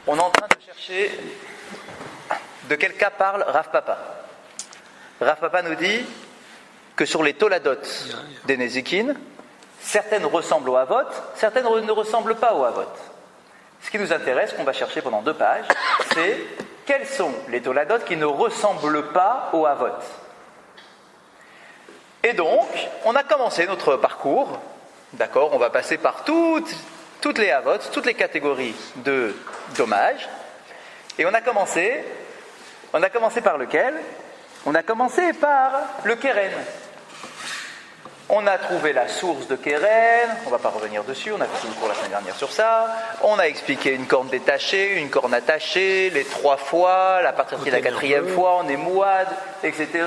On est en train de chercher de quel cas parle Rav Papa. Rav Papa nous dit que sur les Toladot des Nezikin, certaines ressemblent au Havot, certaines ne ressemblent pas au Havot. Ce qui nous intéresse, qu'on va chercher pendant 2 pages, c'est quels sont les Toladot qui ne ressemblent pas au Havot. Et donc, on a commencé notre parcours, d'accord, on va passer par toutes les Havot, toutes les catégories de dommages, et on a commencé par lequel? On a commencé par le Keren. On a trouvé la source de Keren, on ne va pas revenir dessus, on a fait tout le cours la semaine dernière sur ça. On a expliqué une corne détachée, une corne attachée, les 3 fois, la partie de la 4e fois, on est mouad, etc.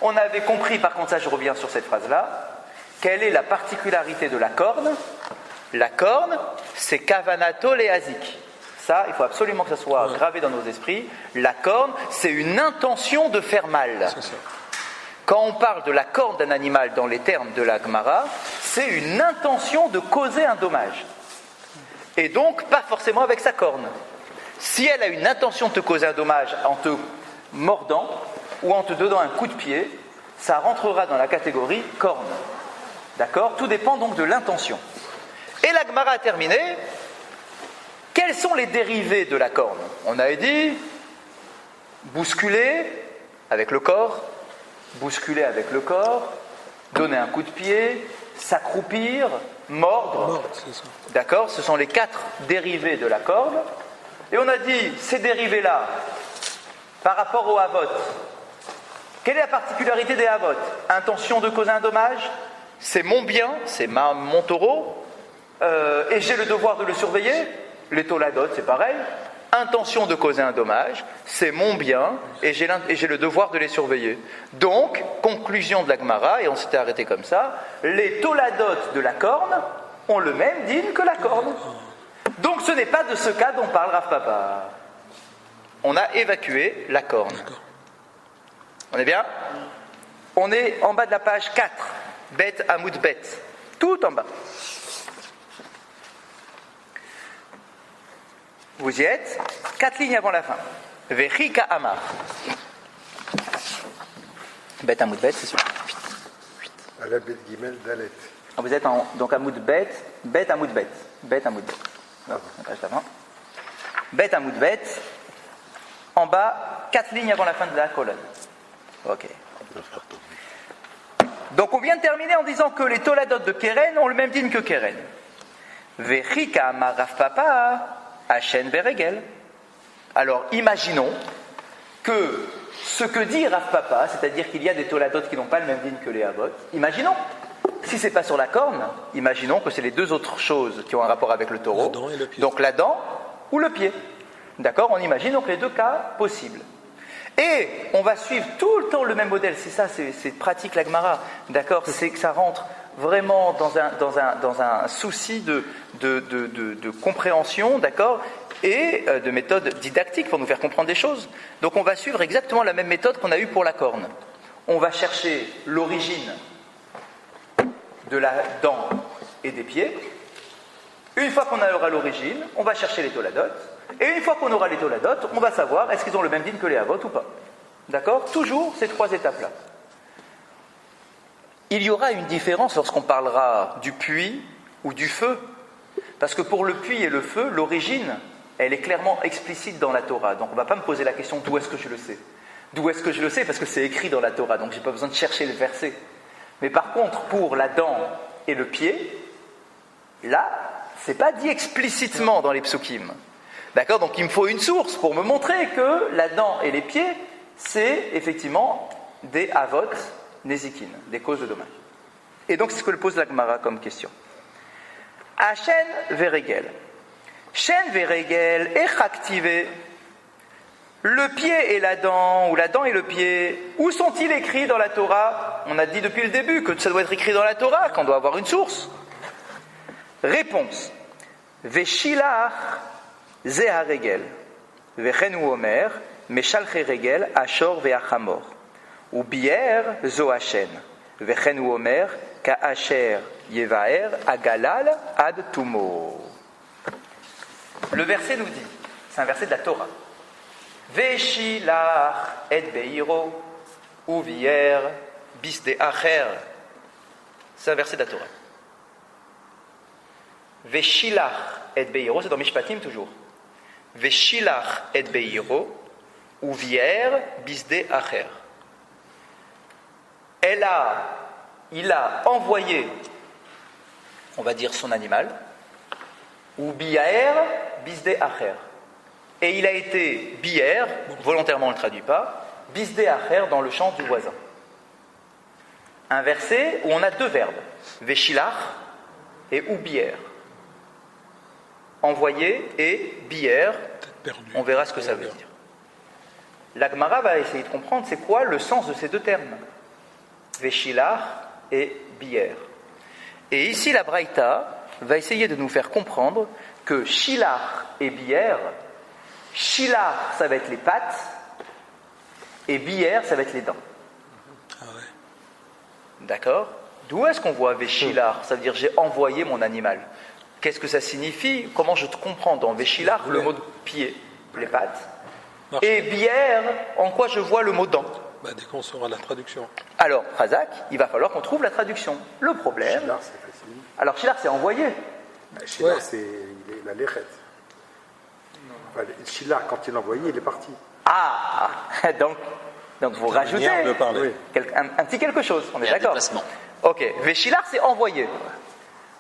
On avait compris, par contre, ça je reviens sur cette phrase-là, quelle est la particularité de la corne? La corne, c'est Kavanato Leazik. Ça, il faut absolument que ça soit gravé dans nos esprits. La corne, c'est une intention de faire mal. Quand on parle de la corne d'un animal dans les termes de la Gemara, c'est une intention de causer un dommage. Et donc, pas forcément avec sa corne. Si elle a une intention de te causer un dommage en te mordant ou en te donnant un coup de pied, ça rentrera dans la catégorie corne. D'accord? Tout dépend donc de l'intention. Et la Gemara a terminé. Quels sont les dérivés de la corne? On avait dit bousculer avec le corps, donner un coup de pied, s'accroupir, mordre. D'accord? Ce sont les 4 dérivés de la corne. Et on a dit, ces dérivés-là, par rapport au Havot, quelle est la particularité des Havot? Intention de causer un dommage, c'est mon bien, c'est mon taureau, et j'ai le devoir de le surveiller. Les Toladot, c'est pareil. Intention de causer un dommage, c'est mon bien, et j'ai le devoir de les surveiller. Donc, conclusion de la Gemara, et on s'était arrêté comme ça, les Toladot de la corne ont le même dîme que la corne. Donc ce n'est pas de ce cas dont parle Rav Papa. On a évacué la corne. On est bien? On est en bas de la page 4, Bet Amoud Bet, tout en bas. Vous y êtes, 4 lignes avant la fin. Vechika Amar. Bet Amoud Bet, c'est sûr. À la Bet Gimel Dalet. Vous êtes donc Amoud Bet, Bet Amoud Bet. Bet Amoud Bet. Non, la page d'avant. Bet Amoud Bet. En bas, 4 lignes avant la fin de la colonne. Ok. Donc on vient de terminer en disant que les Toladot de Keren ont le même dîme que Keren. Vechika Amar Rav Papa. Hachen Veregel. Alors, imaginons que ce que dit Rav Papa, c'est-à-dire qu'il y a des Toladot qui n'ont pas le même dîme que les Havot, imaginons, si c'est pas sur la corne, imaginons que c'est les 2 autres choses qui ont un rapport avec le taureau, donc la dent ou le pied. D'accord? On imagine donc les 2 cas possibles. Et on va suivre tout le temps le même modèle, c'est ça, c'est pratique la Gemara, d'accord? C'est que ça rentre vraiment dans un souci de compréhension, d'accord, et de méthode didactique pour nous faire comprendre des choses. Donc on va suivre exactement la même méthode qu'on a eue pour la corne. On va chercher l'origine de la dent et des pieds. Une fois qu'on aura l'origine, on va chercher les Toladot. Et une fois qu'on aura les Toladot, on va savoir est-ce qu'ils ont le même dîme que les Havot ou pas. D'accord? Toujours ces 3 étapes-là. Il y aura une différence lorsqu'on parlera du puits ou du feu. Parce que pour le puits et le feu, l'origine, elle est clairement explicite dans la Torah. Donc on ne va pas me poser la question d'où est-ce que je le sais. D'où est-ce que je le sais? Parce que c'est écrit dans la Torah, donc je n'ai pas besoin de chercher le verset. Mais par contre, pour la dent et le pied, là, ce n'est pas dit explicitement dans les psukim. D'accord? Donc il me faut une source pour me montrer que la dent et les pieds, c'est effectivement des avot nezikin, des causes de dommage. Et donc c'est ce que pose la Gemara comme question. Hachen veregel. Shen veregel echaktive. Le pied et la dent, ou la dent et le pied, où sont-ils écrits dans la Torah? On a dit depuis le début que ça doit être écrit dans la Torah, qu'on doit avoir une source. Réponse. Veshilach zeharegel. Vechenu omer, meshalche regel, ashor veachamor. Ou bier zoachen. Vechenu omer, ka'asher yevaer, agalal ad tumo. Le verset nous dit, C'est un verset de la Torah. Veshilach et beiro uvier bisde acher. C'est un verset de la Torah. Veshilach et beiro, c'est dans Mishpatim toujours. Veshilach et beiro uvier bisde acher. Il a envoyé, on va dire son animal, ou biaer bisde acher. Et il a été biaer, volontairement on ne le traduit pas, bisde acher dans le champ du voisin. Un verset où on a deux verbes, veshilach et ou biaer. Envoyé et biaer, on verra ce que ça veut dire. La Gemara va essayer de comprendre c'est quoi le sens de ces deux termes. Veshilach et bier. Et ici, la Braïta va essayer de nous faire comprendre que shilach et bier, shilach, ça va être les pattes, et bier, ça va être les dents. Ah ouais. D'accord? D'où est-ce qu'on voit veshilach? Ça veut dire j'ai envoyé mon animal. Qu'est-ce que ça signifie? Comment je te comprends dans veshilach le mot de pied, les pattes? Et bier, en quoi je vois le mot dents? Dès qu'on saura la traduction. Alors, Razak, il va falloir qu'on trouve la traduction. Le problème... Shilach, c'est facile. Alors, Shilach, c'est envoyé. Shilach, c'est la lechet. Enfin, Shilach, quand il l'a envoyé, il est parti. Ah donc vous rajoutez De parler. un petit quelque chose, on est Il y a un d'accord? déplacement. Ok, Veshilach, c'est envoyé.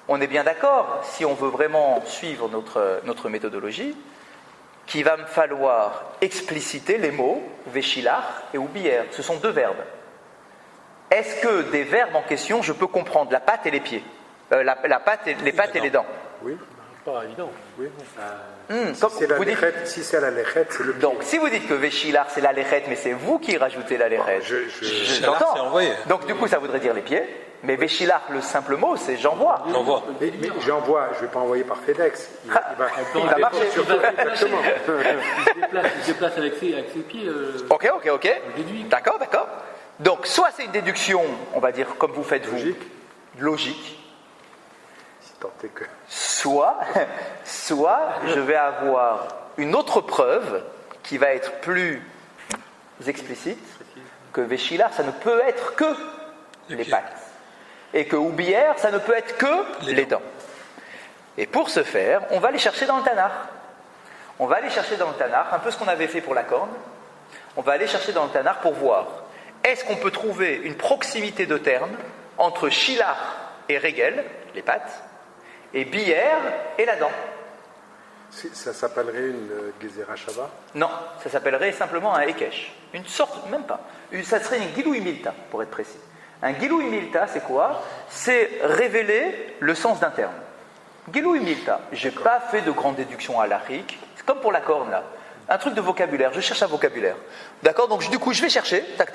On est bien d'accord, si on veut vraiment suivre notre méthodologie, qu'il va me falloir expliciter les mots Veshilach et Oubier. Ce sont deux verbes. Est-ce que des verbes en question, je peux comprendre la patte et les pieds, les pattes et les dents? Oui. Pas évident. Oui. Comme Si c'est la vous dites- lechet, si c'est la lechet, c'est le pied. Donc, si vous dites que Veshilach, c'est la lechet, mais c'est vous qui rajoutez la lechet, Shilach, j'entends. c'est envoyé. Donc, du coup, ça voudrait dire les pieds. Mais Veshilach, le simple mot, c'est j'envoie. J'envoie. Mais j'envoie, je ne vais pas envoyer par FedEx. Il va Il va marcher. Exactement. Il se déplace avec ses pieds. Ok. déduit. D'accord. Donc, soit c'est une déduction, on va dire, comme vous faites vous, logique. Si tant est que. Soit je vais avoir une autre preuve qui va être plus explicite que Veshilach, ça ne peut être que les pieds. pattes. Et que Oubier, ça ne peut être que les dents. Et pour ce faire, on va aller chercher dans le Tanakh. On va aller chercher dans le Tanakh, un peu ce qu'on avait fait pour la corne. On va aller chercher dans le Tanakh pour voir, est-ce qu'on peut trouver une proximité de termes entre Shilach et Regel, les pattes, et Bier et la dent? Ça s'appellerait une Gezerah Shava. Non, ça s'appellerait simplement un Ekesh. Une sorte, même pas. Ça serait une Gilou Milta, pour être précis. Un Gilou Milta, c'est quoi? C'est révéler le sens d'un terme. Gilou Milta, j'ai pas fait de grande déduction halachique. C'est comme pour la corne, là. Un truc de vocabulaire, je cherche un vocabulaire. D'accord? Donc du coup, je vais chercher, tac.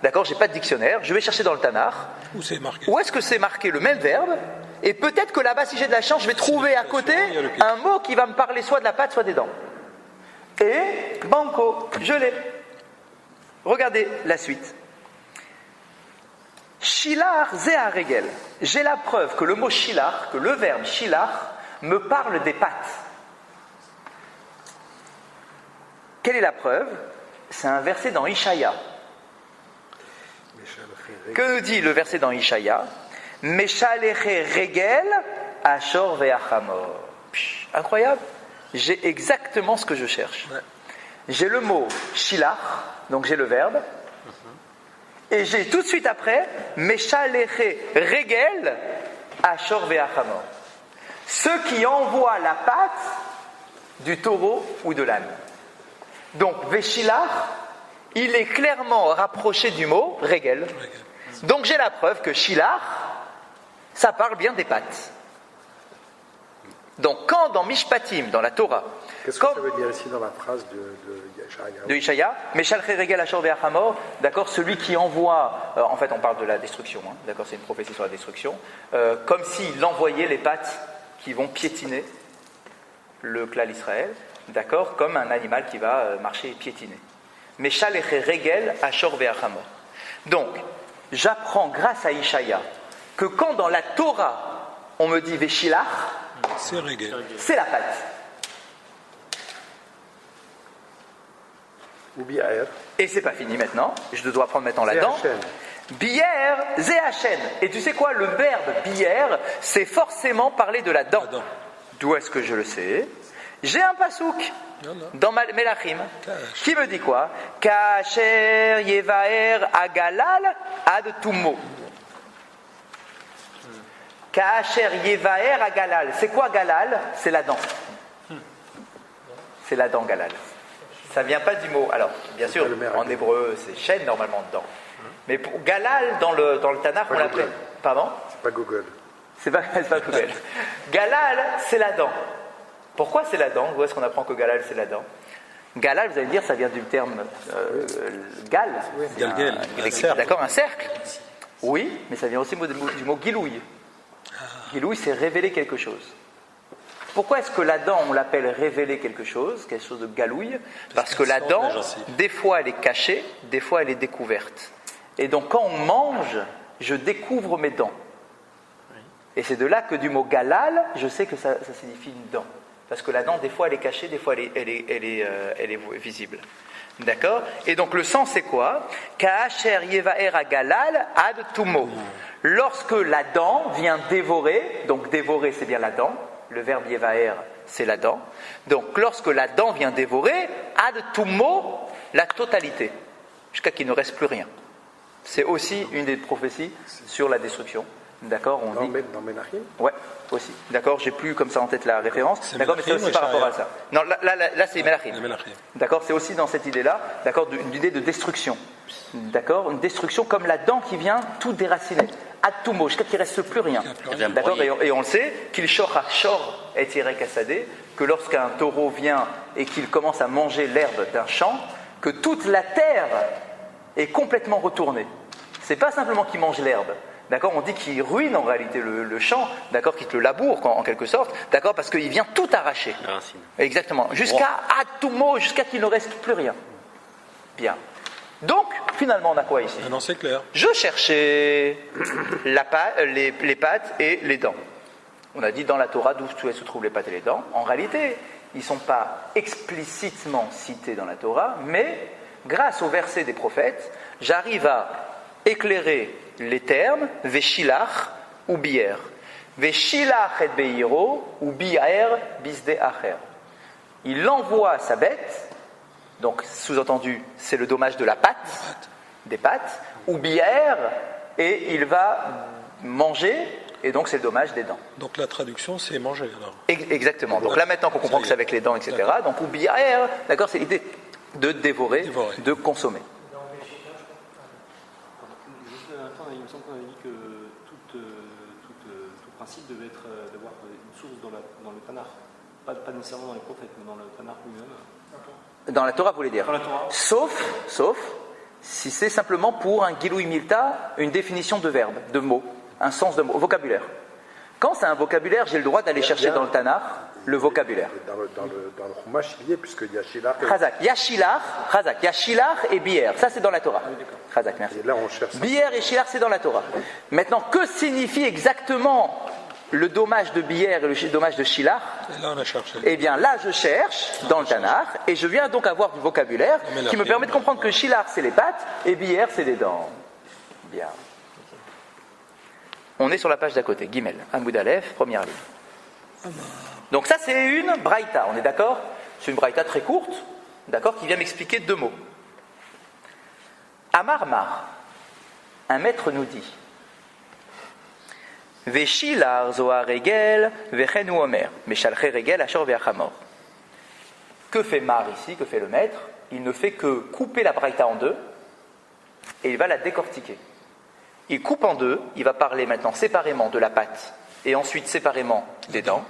D'accord? J'ai pas de dictionnaire, je vais chercher dans le Tanakh. Où c'est marqué? Où est-ce que c'est marqué le même verbe? Et peut-être que là-bas, si j'ai de la chance, je vais trouver à côté il y a le pied. un mot qui va me parler soit de la patte, soit des dents. Et banco, je l'ai. Regardez la suite. Shilach zéa regel. J'ai la preuve que le mot shilach, que le verbe shilach, me parle des pattes. Quelle est la preuve? C'est un verset dans Ishaïa. Que nous dit le verset dans Ishaïa? Meshaleche regel ashor ve'achamor. Incroyable. J'ai exactement ce que je cherche. J'ai le mot shilach, donc j'ai le verbe. Et j'ai tout de suite après Meshaleche regel ashor ve'achamor. Ceux qui envoient la patte du taureau ou de l'âne. Donc Veshilach, il est clairement rapproché du mot regel. Donc j'ai la preuve que Shilach, ça parle bien des pattes. Donc quand dans Mishpatim, dans la Torah, Qu'est-ce que ça veut dire ici dans la phrase de Ishaïa, Meshalche regel ashor ve'achamor, d'accord, celui qui envoie, en fait on parle de la destruction, hein, d'accord, c'est une prophétie sur la destruction, comme s'il envoyait les pattes qui vont piétiner le clan d'Israël, d'accord, comme un animal qui va marcher et piétiner. Meshalche regel ashor ve'achamor. Donc, j'apprends grâce à Ishaïa que quand dans la Torah on me dit Veshilach, C'est regel. c'est la patte. Ou bi'er. Et c'est pas fini maintenant, je dois prendre maintenant la dent. Zéhachen. Bière, zéhachen. Et tu sais quoi, le verbe bière, c'est forcément parler de la dent. La dent. D'où est-ce que je le sais? J'ai un pasouk Non, non. dans Melachim Kash. qui me dit quoi? Kacher yevaer agalal ad tumo. Kacher yevaer agalal. C'est quoi galal? C'est la dent. C'est la dent galal. Ça vient pas du mot. Alors, bien sûr, pas le merag. en hébreu, c'est chaîne normalement dedans. Mais pour galal, dans le Tanakh, on Pas l'appelait. Google. Pardon? C'est pas Google. C'est pas Google. Galal, c'est la dent. Pourquoi c'est la dent? Où est-ce qu'on apprend que galal, c'est la dent? Galal, vous allez dire, ça vient du terme gal. C'est Galgal, un- un cercle. D'accord, un cercle. Oui, mais ça vient aussi du mot gilouille. Gilouille, c'est révéler quelque chose. Pourquoi est-ce que la dent, on l'appelle révéler quelque chose de galouille? Parce que la qu'elle sort de dent, la gencive. des fois, elle est cachée, des fois, elle est découverte. Et donc, quand on mange, je découvre mes dents. Et c'est de là que du mot galal, je sais que ça signifie une dent. Parce que la dent, des fois, elle est cachée, des fois, elle est visible. D'accord? Et donc, le sens, c'est quoi? Ka'asher yevaer agalal ad tumo. Lorsque la dent vient dévorer, donc dévorer, c'est bien la dent. Le verbe yevaer, c'est la dent. Donc, lorsque la dent vient dévorer, ad tumo, la totalité. Jusqu'à qu'il ne reste plus rien. C'est aussi une des prophéties sur la destruction. D'accord? On dit. Dans Menachim. Ouais, aussi. D'accord, j'ai plus comme ça en tête la référence. C'est D'accord, mais c'est Melachim aussi ou par rapport à Ishaïa? ça. Non, là c'est Melachim. Le Melachim. D'accord, c'est aussi dans cette idée-là, d'accord, d'une idée de destruction. D'accord, une destruction comme la dent qui vient tout déraciner. À tout mot, jusqu'à qu'il ne reste plus rien. Il y a plus rien. D'accord, et on le sait, qu'il shor à shor et tiré kassadé, que lorsqu'un taureau vient et qu'il commence à manger l'herbe d'un champ, que toute la terre est complètement retournée. C'est pas simplement qu'il mange l'herbe. D'accord, on dit qu'il ruine en réalité le champ, d'accord, qu'il te le laboure en quelque sorte, d'accord, parce qu'il vient tout arracher. La racine. Exactement, jusqu'à à tout mot, jusqu'à qu'il ne reste plus rien. Bien. Donc, finalement, on a quoi ici? Maintenant, c'est clair. Je cherchais les pattes et les dents. On a dit dans la Torah d'où se trouvent les pattes et les dents. En réalité, ils ne sont pas explicitement cités dans la Torah, mais grâce au verset des prophètes, j'arrive à éclairer les termes Veshilach ou Bier. Veshilach et Beiro ou Bier bisde acher. Il envoie sa bête, donc sous-entendu, c'est le dommage de la patte, des pattes, ou Bier, et il va manger, et donc c'est le dommage des dents. Donc la traduction, c'est manger alors. Exactement. Donc là maintenant qu'on comprend que c'est avec les dents, etc. Donc ou Bier, d'accord, c'est l'idée de dévorer, Dévorer. de consommer. Juste un instant, il me semble qu'on avait dit que tout principe devait d'avoir une source dans le Tanakh. Pas nécessairement dans les prophètes, mais dans le Tanakh lui-même. Dans la Torah, vous voulez dire? Dans la Torah. Sauf si c'est simplement pour un Gilouï Milta, une définition de verbe, de mot, un sens de mot, vocabulaire. Quand c'est un vocabulaire, j'ai le droit d'aller chercher dans le Tanakh le vocabulaire. Dans le Chumash, il y est, puisqu'il y a Shilach. Chazak, Yashilach et Bier, ça c'est dans la Torah. Chazak, merci. Et là, on cherche ça. Bier et Shilach, c'est dans la Torah. Maintenant, que signifie exactement le dommage de Bier et le dommage de Shilach? Et là, on a cherché. Eh bien, là, je cherche dans le Tanakh et je viens donc avoir du vocabulaire qui me permet de comprendre que Shilach, c'est les pattes et Bier, c'est les dents. Bien. On est sur la page d'à côté, Gimel, Hamoud Aleph, première ligne. Donc ça, c'est une braïta, on est d'accord? C'est une braïta très courte, d'accord, qui vient m'expliquer deux mots. Amar Mar, un maître nous dit Veshilar zoa regel vechenu omer, meshalche regel ashor veachamor. Que fait Mar ici, que fait le maître? Il ne fait que couper la braïta en deux et il va la décortiquer. Il coupe en deux, il va parler maintenant séparément de la patte et ensuite séparément des dents.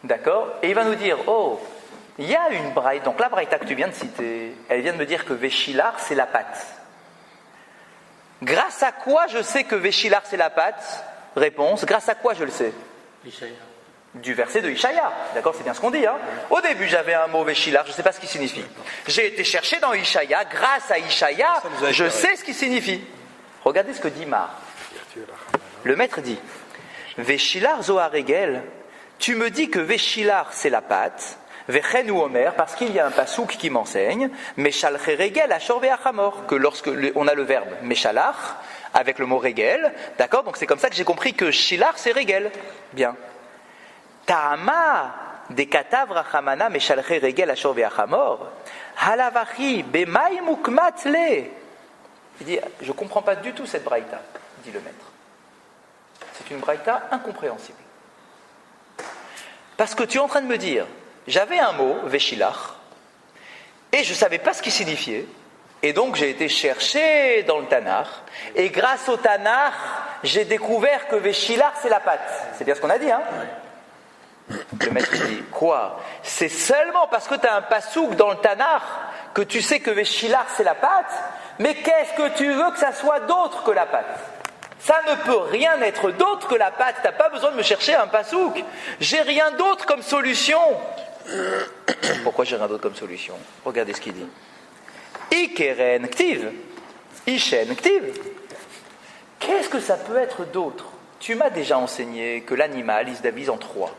D'accord? Et il va nous dire, oh, il y a une braïta, donc la braïta que tu viens de citer, elle vient de me dire que Veshilar, c'est la patte. Grâce à quoi je sais que Veshilar, c'est la patte? Réponse, grâce à quoi je le sais? Ishaïa. Du verset de Ishaïa. D'accord, c'est bien ce qu'on dit. Hein. Au début, j'avais un mot Veshilar, je ne sais pas ce qu'il signifie. J'ai été chercher dans Ishaïa, grâce à Ishaïa, Ça nous a je éclairé. sais ce qu'il signifie. Regardez ce que dit Mar. Le maître dit Veshilar Zohar Regel, tu me dis que Veshilar c'est la patte, Vechen ou Omer, parce qu'il y a un pasouk qui m'enseigne, Meshal regel ashor ve'achamor, que lorsque on a le verbe Meshalach, avec le mot regel, d'accord? Donc c'est comme ça que j'ai compris que Shilach c'est regel. Bien. Ta'ama de katav rachamana Meshal regel ashor ve'achamor, halavachi b'may mukmat le. Il dit, je ne comprends pas du tout cette braïta, dit le maître. C'est une braïta incompréhensible. Parce que tu es en train de me dire, j'avais un mot, Veshilach, et je ne savais pas ce qu'il signifiait, et donc j'ai été chercher dans le Tanakh, et grâce au Tanakh, j'ai découvert que Veshilach c'est la pâte. C'est bien ce qu'on a dit, hein? Le maître dit, quoi? C'est seulement parce que tu as un pasouk dans le Tanakh que tu sais que Veshilach c'est la pâte, mais qu'est-ce que tu veux que ça soit d'autre que la pâte? Ça ne peut rien être d'autre que la pâte. Tu n'as pas besoin de me chercher un pasouk. J'ai rien d'autre comme solution. Pourquoi j'ai rien d'autre comme solution? Regardez ce qu'il dit. Ikeren ktiv. Ishen ktiv. Qu'est-ce que ça peut être d'autre? Tu m'as déjà enseigné que l'animal, il se divise en trois.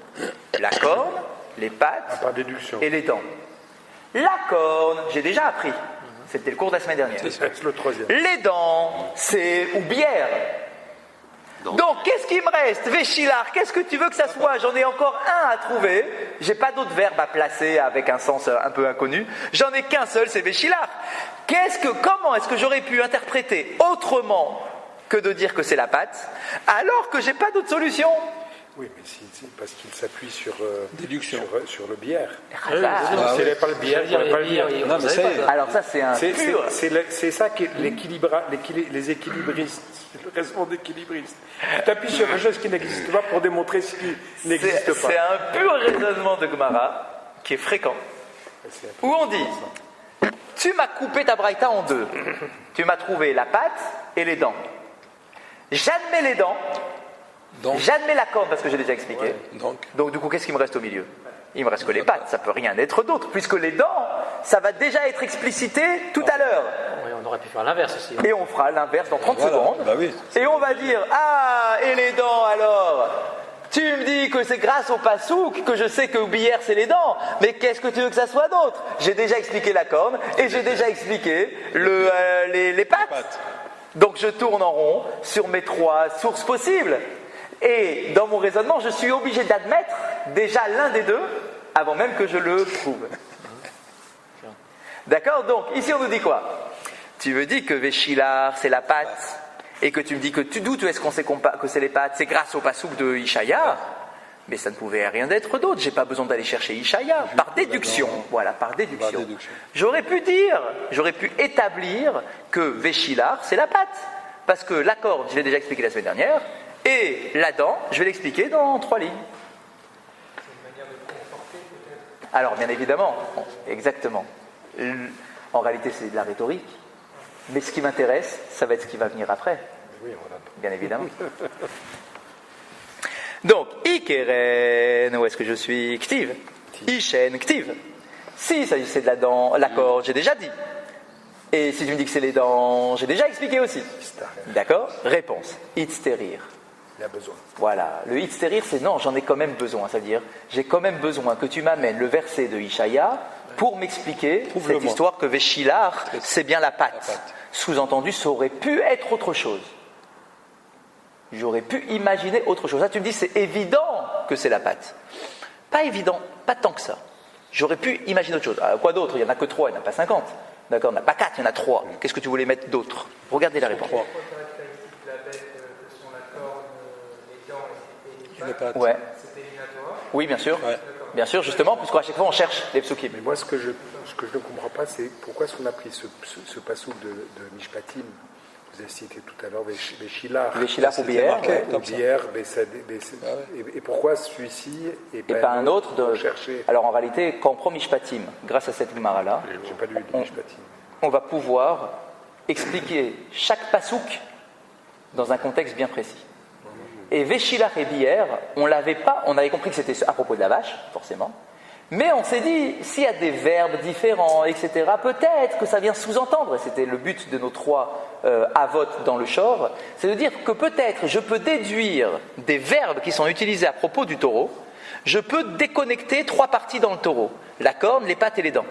La corne, les pattes par déduction. Et les dents. La corne, j'ai déjà appris. C'était le cours de la semaine dernière. C'est le troisième. Les dents, c'est ou bière. Donc, qu'est-ce qui me reste? Véchilar, qu'est-ce que tu veux que ça soit? J'en ai encore un à trouver. J'ai pas d'autre verbe à placer avec un sens un peu inconnu. J'en ai qu'un seul, c'est Véchilar. Comment est-ce que j'aurais pu interpréter autrement que de dire que c'est la pâte, alors que j'ai pas d'autre solution? Oui, mais parce qu'il s'appuie sur, Déduction. sur le bière. S'il n'y avait pas le bière, il n'y avait pas le bière. Non, mais Alors ça, c'est un pur... C'est ça que les équilibristes, le raisonnement d'équilibristes. Tu t'appuies sur quelque chose qui n'existe pas pour démontrer ce qui n'existe pas. C'est un pur raisonnement de Gemara qui est fréquent, où on dit, tu m'as coupé ta braïta en deux. Tu m'as trouvé la pâte et les dents. J'admets les dents. Donc, j'admets la corne parce que j'ai déjà expliqué. ouais, donc du coup, qu'est-ce qui me reste au milieu? Il me reste que les pattes, ça peut rien être d'autre, puisque les dents, ça va déjà être explicité tout à l'heure. Oui, on aurait pu faire l'inverse aussi. Et on fera l'inverse dans 30 voilà, secondes. bah oui. Et on va dire, ah, et les dents alors? Tu me dis que c'est grâce au pasouk que je sais que bière c'est les dents, mais qu'est-ce que tu veux que ça soit d'autre? J'ai déjà expliqué la corne et j'ai déjà expliqué les pattes. Donc je tourne en rond sur mes trois sources possibles. Et dans mon raisonnement, je suis obligé d'admettre déjà l'un des deux avant même que je le prouve. D'accord? Donc ici on nous dit quoi? Tu me dis que Véchilar c'est la pâte et que tu me dis que d'où est-ce qu'on sait que c'est les pâtes? C'est grâce au pasouk de Ishaïa. Mais ça ne pouvait rien d'être d'autre. J'ai pas besoin d'aller chercher Ishaïa. Par déduction. Voilà, par déduction. J'aurais pu établir que Véchilar c'est la pâte. Parce que la corde, je l'ai déjà expliqué la semaine dernière. Et la dent, je vais l'expliquer dans 3 lignes. C'est une manière de conforter peut-être. Alors, bien évidemment, exactement. En réalité, c'est de la rhétorique. Mais ce qui m'intéresse, ça va être ce qui va venir après. Oui, voilà. Bien évidemment. Donc, Ikeren, où est-ce que je suis? Ktiv. Ishen, Ktiv. Si il s'agissait de la dent, la corde, j'ai déjà dit. Et si tu me dis que c'est les dents, j'ai déjà expliqué aussi. D'accord? Réponse. Itzterir. Il a besoin. Voilà, le hitzterir, c'est non, j'en ai quand même besoin. C'est-à-dire, j'ai quand même besoin que tu m'amènes le verset de Ishaïa pour m'expliquer cette histoire que Véchilar, c'est bien la pâte. Sous-entendu, ça aurait pu être autre chose. J'aurais pu imaginer autre chose. Là, tu me dis, c'est évident que c'est la pâte. Pas évident, pas tant que ça. J'aurais pu imaginer autre chose. Alors, quoi d'autre? Il n'y en a que 3, il n'y en a pas 50. D'accord, il n'y en a pas 4, il y en a 3. Qu'est-ce que tu voulais mettre d'autre? Regardez la réponse. Ouais. C'est éliminatoire. Oui, bien sûr. Ouais. Bien sûr, justement, puisqu'à chaque fois on cherche les psukim. Mais moi, ce que je ne comprends pas, c'est pourquoi est-ce qu'on a pris ce pasouk de Mishpatim, vous avez cité tout à l'heure, Véchilar. Véchilar ou bière. Ou bière, et pourquoi celui-ci et pas un autre de... chercher. Alors en réalité, quand on prend Mishpatim, grâce à cette Gemara-là, J'ai pas lu de Mishpatim. on va pouvoir expliquer chaque pasouk dans un contexte bien précis. Et Véchilar et bière, on avait compris que c'était à propos de la vache, forcément, mais on s'est dit, s'il y a des verbes différents, etc., peut-être que ça vient sous-entendre, et c'était le but de nos 3 avotes dans le shor, c'est de dire que peut-être je peux déduire des verbes qui sont utilisés à propos du taureau, je peux déconnecter 3 parties dans le taureau. La corne, les pattes et les dents.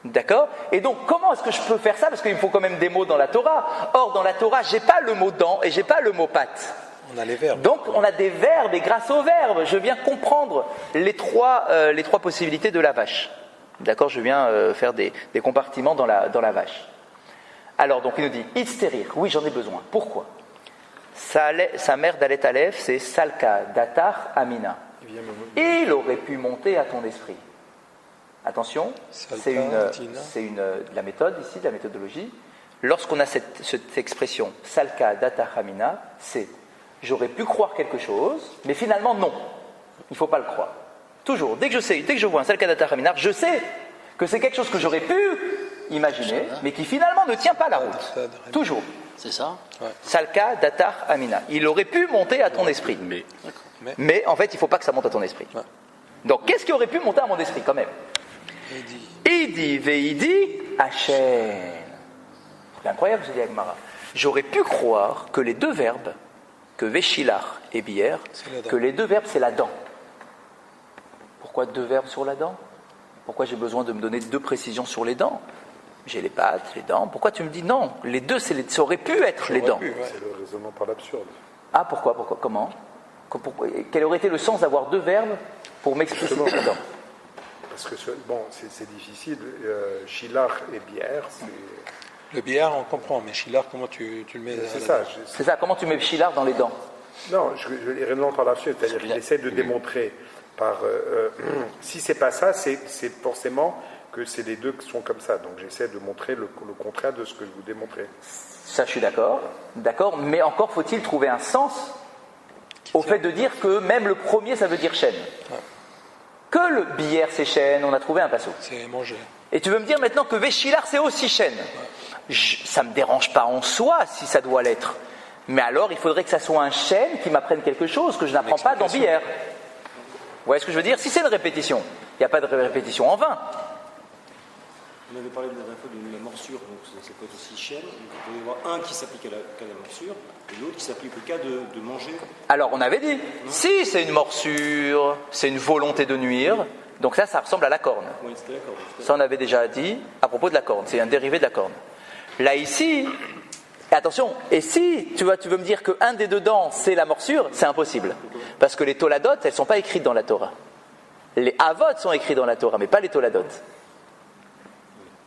D'accord? Et donc, comment est-ce que je peux faire ça? Parce qu'il me faut quand même des mots dans la Torah. Or, dans la Torah, j'ai pas le mot dents et j'ai pas le mot pattes. On a les verbes. Donc, on a des verbes et grâce aux verbes, je viens comprendre les trois possibilités de la vache. D'accord? Je viens faire des compartiments dans la vache. Alors, donc, il nous dit, Itzterir. Oui, j'en ai besoin. Pourquoi? Sa mère d'Alet Aleph, c'est Salka, Datar, Amina. Il aurait pu monter à ton esprit. Attention, c'est la méthode ici, de la méthodologie. Lorsqu'on a cette expression Salka, Datar, Amina, c'est j'aurais pu croire quelque chose, mais finalement non. Il ne faut pas le croire. Toujours, dès que je vois un Salka, Datar, Amina, je sais que c'est quelque chose que j'aurais pu imaginer, mais qui finalement ne tient pas la route. Toujours. C'est ça? Salka, Datar, Amina. Il aurait pu monter à ton esprit. Mais en fait, il ne faut pas que ça monte à ton esprit. Donc, qu'est-ce qui aurait pu monter à mon esprit quand même? Idi, Veidi, Hachem. C'est incroyable, je dis Agmara. J'aurais pu croire que les deux verbes, que Véchilar et Bier, que les deux verbes, c'est la dent. Pourquoi 2 verbes sur la dent? Pourquoi j'ai besoin de me donner 2 précisions sur les dents? J'ai les pattes, les dents. Pourquoi tu me dis non? Les deux, ça aurait pu être les dents. C'est le raisonnement par l'absurde. Ah, pourquoi? Comment? Quel aurait été le sens d'avoir 2 verbes pour m'expliciter les dents? Parce que, c'est difficile. Shilach et bière, c'est... Le billard, on comprend, mais Chilard, comment tu le mets? C'est ça. C'est ça, comment tu mets Shilard dans les dents? Non, je les raisonnement par l'absurde, c'est-à-dire qu'il essaie de démontrer par... si c'est pas ça, c'est forcément que c'est les deux qui sont comme ça. Donc j'essaie de montrer le contraire de ce que je vous démontrais. Ça, je suis d'accord. D'accord, mais encore faut-il trouver un sens au fait de dire que même le premier, ça veut dire chaîne. Que le bière, c'est chaîne, on a trouvé un passo. C'est manger. Et tu veux me dire maintenant que Véchilar, c'est aussi chaîne. Ça ne me dérange pas en soi si ça doit l'être. Mais alors, il faudrait que ça soit un chêne qui m'apprenne quelque chose que je n'apprends pas dans bière. Vous voyez ce que je veux dire? Si c'est une répétition, il n'y a pas de répétition en vain. On avait parlé la dernière fois d'une morsure, donc ça peut être aussi chaîne. Donc il peut y avoir un qui s'applique à la morsure et l'autre qui s'applique au cas de manger. Alors on avait dit, si c'est une morsure, c'est une volonté de nuire, donc ça ressemble à la corne. Oui, c'était la corne. Ça on avait déjà dit à propos de la corne, c'est un dérivé de la corne. Là ici, attention, et si tu veux me dire qu'un des 2 dents c'est la morsure, c'est impossible. Parce que les toladot, elles ne sont pas écrites dans la Torah. Les avot sont écrits dans la Torah, mais pas les toladot.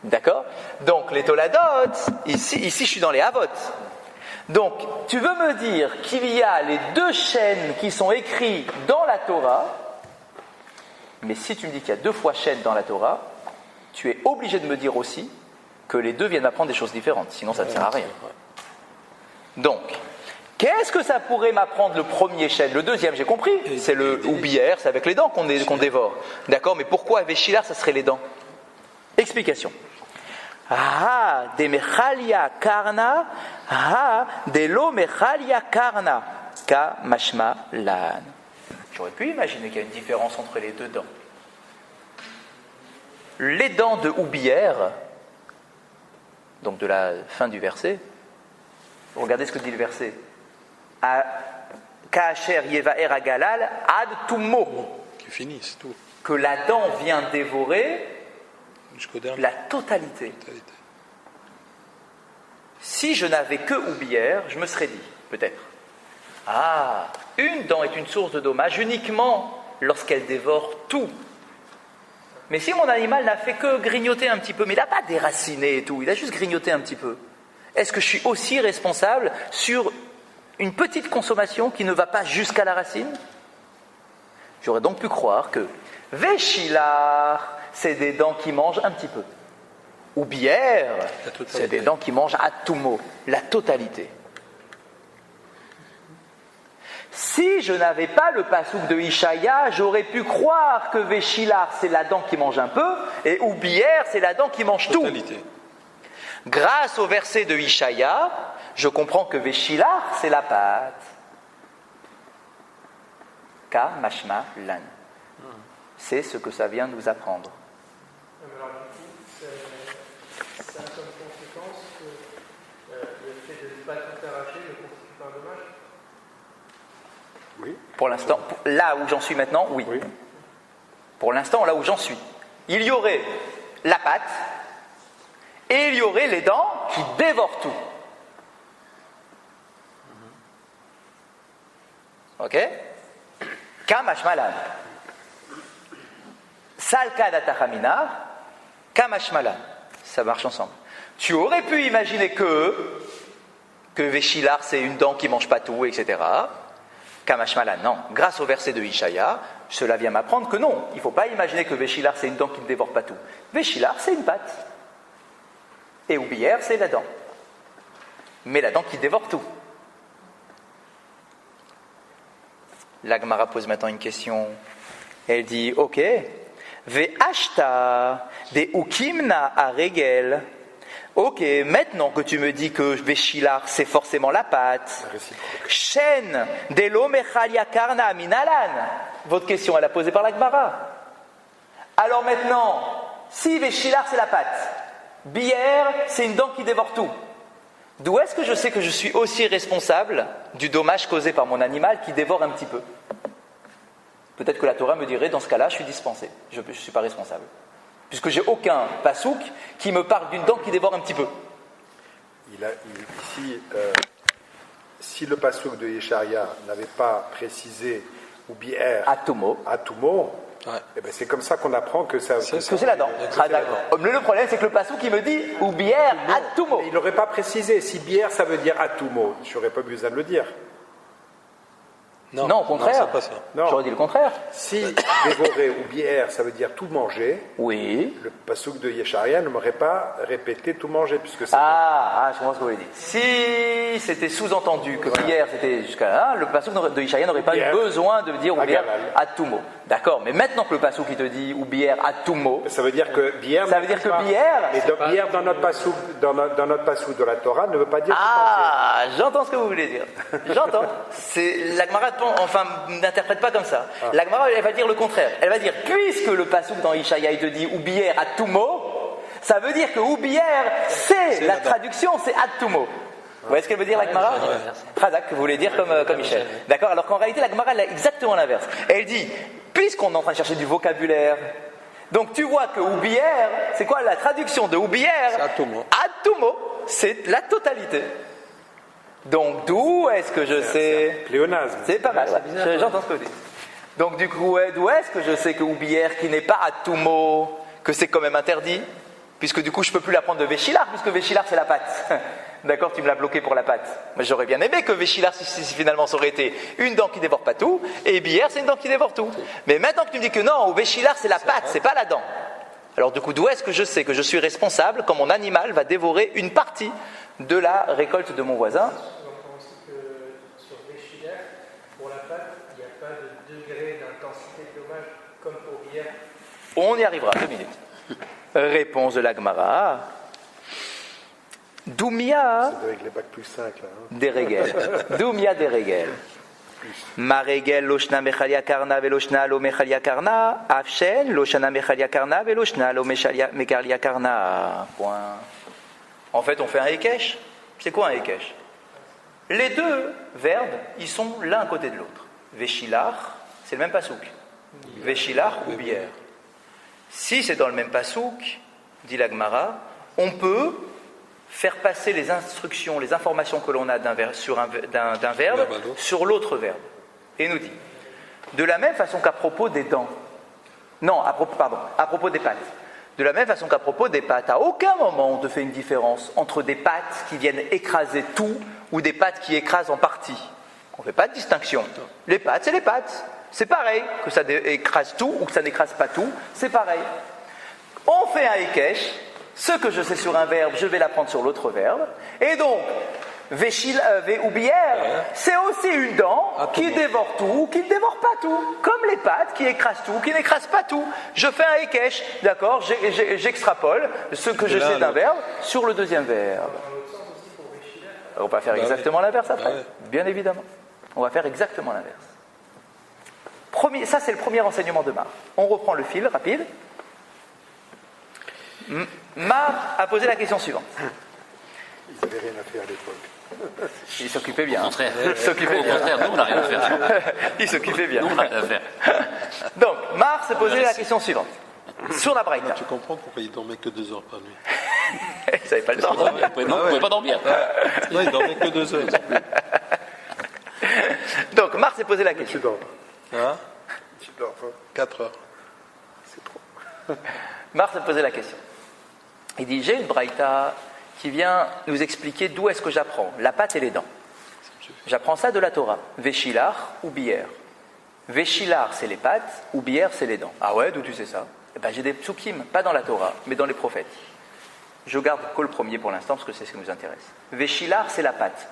D'accord? Donc les toladot, ici je suis dans les avot. Donc tu veux me dire qu'il y a les 2 chaînes qui sont écrits dans la Torah, mais si tu me dis qu'il y a 2 fois chaîne dans la Torah, tu es obligé de me dire aussi que les 2 viennent m'apprendre des choses différentes, sinon ça ne sert à rien. Donc, qu'est-ce que ça pourrait m'apprendre le premier chaîne? Le deuxième, j'ai compris, c'est le oubière, c'est avec les dents qu'on dévore. D'accord, mais pourquoi avec Shilar, ça serait les dents? Explication. Ah, de mechalia karna, ah, de lo mechalia karna, ka mashma lan. J'aurais pu imaginer qu'il y a une différence entre les 2 dents. Les dents de oubière, donc de la fin du verset, regardez ce que dit le verset. Ka'asher yevaer agalal ad tumo. Qui finissent tout. Que la dent vient dévorer Jusqu'au dernier. la totalité. Si je n'avais que oublière, je me serais dit, peut-être, ah, une dent est une source de dommage uniquement lorsqu'elle dévore tout. Mais si mon animal n'a fait que grignoter un petit peu, mais il n'a pas déraciné et tout, il a juste grignoté un petit peu, est-ce que je suis aussi responsable sur une petite consommation qui ne va pas jusqu'à la racine? J'aurais donc pu croire que Véchilar, c'est des dents qui mangent un petit peu. Ou bière, c'est des dents qui mangent à tout mot, la totalité. Si je n'avais pas le pasouk de Ishaïa, j'aurais pu croire que Véchilar, c'est la dent qui mange un peu, et Oubière, c'est la dent qui mange tout. Grâce au verset de Ishaïa, je comprends que Véchilar, c'est la pâte. Ka mashma lan. C'est ce que ça vient nous apprendre. Alors du coup, ça a comme conséquence que le fait de ne pas tout arracher ne constitue pas un dommage? Oui. Pour l'instant, là où j'en suis maintenant, oui. Oui. Pour l'instant, là où j'en suis. Il y aurait la pâte et il y aurait les dents qui dévorent tout. Ok? Kamashmalan. Salka datachamina, kamashmalan. Ça marche ensemble. Tu aurais pu imaginer que Veshilar c'est une dent qui mange pas tout, etc. Kamashmalan, non. Grâce au verset de Ishaya, cela vient m'apprendre que non. Il ne faut pas imaginer que Veshilar c'est une dent qui ne dévore pas tout. Veshilar c'est une pâte. Et Oubière c'est la dent. Mais la dent qui dévore tout. La Gemara pose maintenant une question. Elle dit, ok, ve'ashta de ukimna a regel. Ok, maintenant que tu me dis que Veshilar c'est forcément la pâte. Shen de l'omechalia karna minalan. Votre question, elle a posée par la Gemara. Alors maintenant, si Veshilar c'est la pâte, bière c'est une dent qui dévore tout. D'où est-ce que je sais que je suis aussi responsable du dommage causé par mon animal qui dévore un petit peu? Peut-être que la Torah me dirait, dans ce cas-là, je suis dispensé. Je ne suis pas responsable. Puisque j'ai aucun pasouk qui me parle d'une dent qui dévore un petit peu. Ici, si le pasouk de Yesharia n'avait pas précisé ou bière Atumo. Ouais. Eh ben c'est comme ça qu'on apprend que ça. Que c'est la dent. Ah, d'accord. Le problème, c'est que le pasouk qui me dit ou bière atumo. Il n'aurait pas précisé. Si bière, ça veut dire atumo, je n'aurais pas besoin de le dire. Non, au contraire. c'est pas ça. Non. J'aurais dit le contraire. Si dévorer ou bière, ça veut dire tout manger, Oui. le pasouk de Yesharia ne m'aurait pas répété tout manger, puisque c'est. Je comprends ce que vous voulez dire. Si c'était sous-entendu que bière c'était jusqu'à là, le pasouk de Ishaïa n'aurait pas eu besoin de dire ou bière atumo. D'accord, mais maintenant que le pasouk qui te dit ou bière atumo, Ça veut dire que bière. ça veut dire que bière. Et donc, bière dans notre pasouk, dans notre pasouk de la Torah ne veut pas dire. J'entends ce que vous voulez dire. J'entends. C'est la Gemara, enfin, n'interprète pas comme ça. La Gemara, elle va dire le contraire. Elle va dire, puisque le pasouk dans Ishaïa il te dit ou bière atumo, ça veut dire que ou bière c'est la traduction, c'est atumo. Vous voyez ce qu'elle veut dire la Gemara? Tradak, vous voulez dire comme Michel. D'accord. Alors qu'en réalité la Gemara elle a exactement l'inverse. Elle dit, puisqu'on est en train de chercher du vocabulaire. Donc tu vois que oubière, c'est quoi la traduction de oubière? C'est atumo. Atumo, c'est la totalité. Donc d'où est-ce que je sais? Pléonasme. C'est pas mal, ouais. J'entends ce que vous dites. Donc du coup, d'où est-ce que je sais que oubière qui n'est pas atumo, que c'est quand même interdit? Puisque du coup je peux plus la prendre de Veshilar, puisque Veshilar c'est la pâte. D'accord, tu me l'as bloqué pour la pâte. Moi j'aurais bien aimé que Veshilar si finalement ça aurait été une dent qui dévore pas tout, et bière c'est une dent qui dévore tout. Mais maintenant que tu me dis que non, Veshilar c'est la pâte, c'est pas la dent. Alors du coup d'où est-ce que je sais que je suis responsable quand mon animal va dévorer une partie de la récolte de mon voisin? Donc on sait que sur Veshilar, pour la pâte, il n'y a pas de degré d'intensité de dommage comme pour bière. On y arrivera, 2 minutes. Réponse de la Gemara. Doumia C'est avec les bacs plus 5 là. des régel. Doumia des régel. Ma régel loshna mechalia karna veloshna lo mechalia karna. Afshen loshana mechalia karna veloshna lo mechalia karna. Point. En fait, on fait un hekesh. C'est quoi un hekesh? Les deux verbes, ils sont l'un à côté de l'autre. Veshilar, c'est le même pasouk. Veshilar ou bière. Si c'est dans le même pasouk, dit la Gemara, on peut faire passer les instructions, les informations que l'on a d'un verbe sur l'autre verbe. Et il nous dit, de la même façon qu'à propos des dents, à propos des pâtes, de la même façon qu'à propos des pâtes, à aucun moment on te fait une différence entre des pâtes qui viennent écraser tout ou des pâtes qui écrasent en partie. On ne fait pas de distinction. Les pâtes, c'est les pâtes. C'est pareil, que ça écrase tout ou que ça n'écrase pas tout, c'est pareil. On fait un hekesh, ce que je sais sur un verbe, je vais l'apprendre sur l'autre verbe, et donc, oubière, c'est aussi une dent qui dévore tout ou qui ne dévore pas tout, comme les pâtes qui écrasent tout ou qui n'écrasent pas tout. Je fais un hekesh, d'accord, j'extrapole ce que je sais d'un verbe sur le deuxième verbe. On va faire exactement l'inverse après, bien évidemment. On va faire exactement l'inverse. Ça, c'est le premier enseignement de Mar. On reprend le fil, rapide. Mar a posé la question suivante. Ils n'avaient rien à faire à l'époque. Il s'occupait bien. Au contraire, Il s'occupait au bien. contraire, nous on n'a rien à faire. Il s'occupait bien. Nous on n'a rien à faire. Donc, Mar s'est posé la question suivante. Sur la Braïta. Tu comprends pourquoi il dormait que 2 heures par nuit. Il n'avait pas le temps. Vous pouvez pas dormir. Non, il dormait que 2 heures. Donc, Mar s'est posé la Tu question. dors. Hein Tu dors pas. 4 heures. C'est trop. Mar s'est posé la question. Il dit, j'ai une Braïta qui vient nous expliquer d'où est-ce que j'apprends la pâte et les dents. J'apprends ça de la Torah. Véchilar ou bière. Véchilar, c'est les pattes, ou bière, c'est les dents. Ah ouais, d'où tu sais ça? Eh ben, j'ai des psukim, pas dans la Torah, mais dans les prophètes. Je garde que le premier pour l'instant, parce que c'est ce qui nous intéresse. Véchilar, c'est la pâte.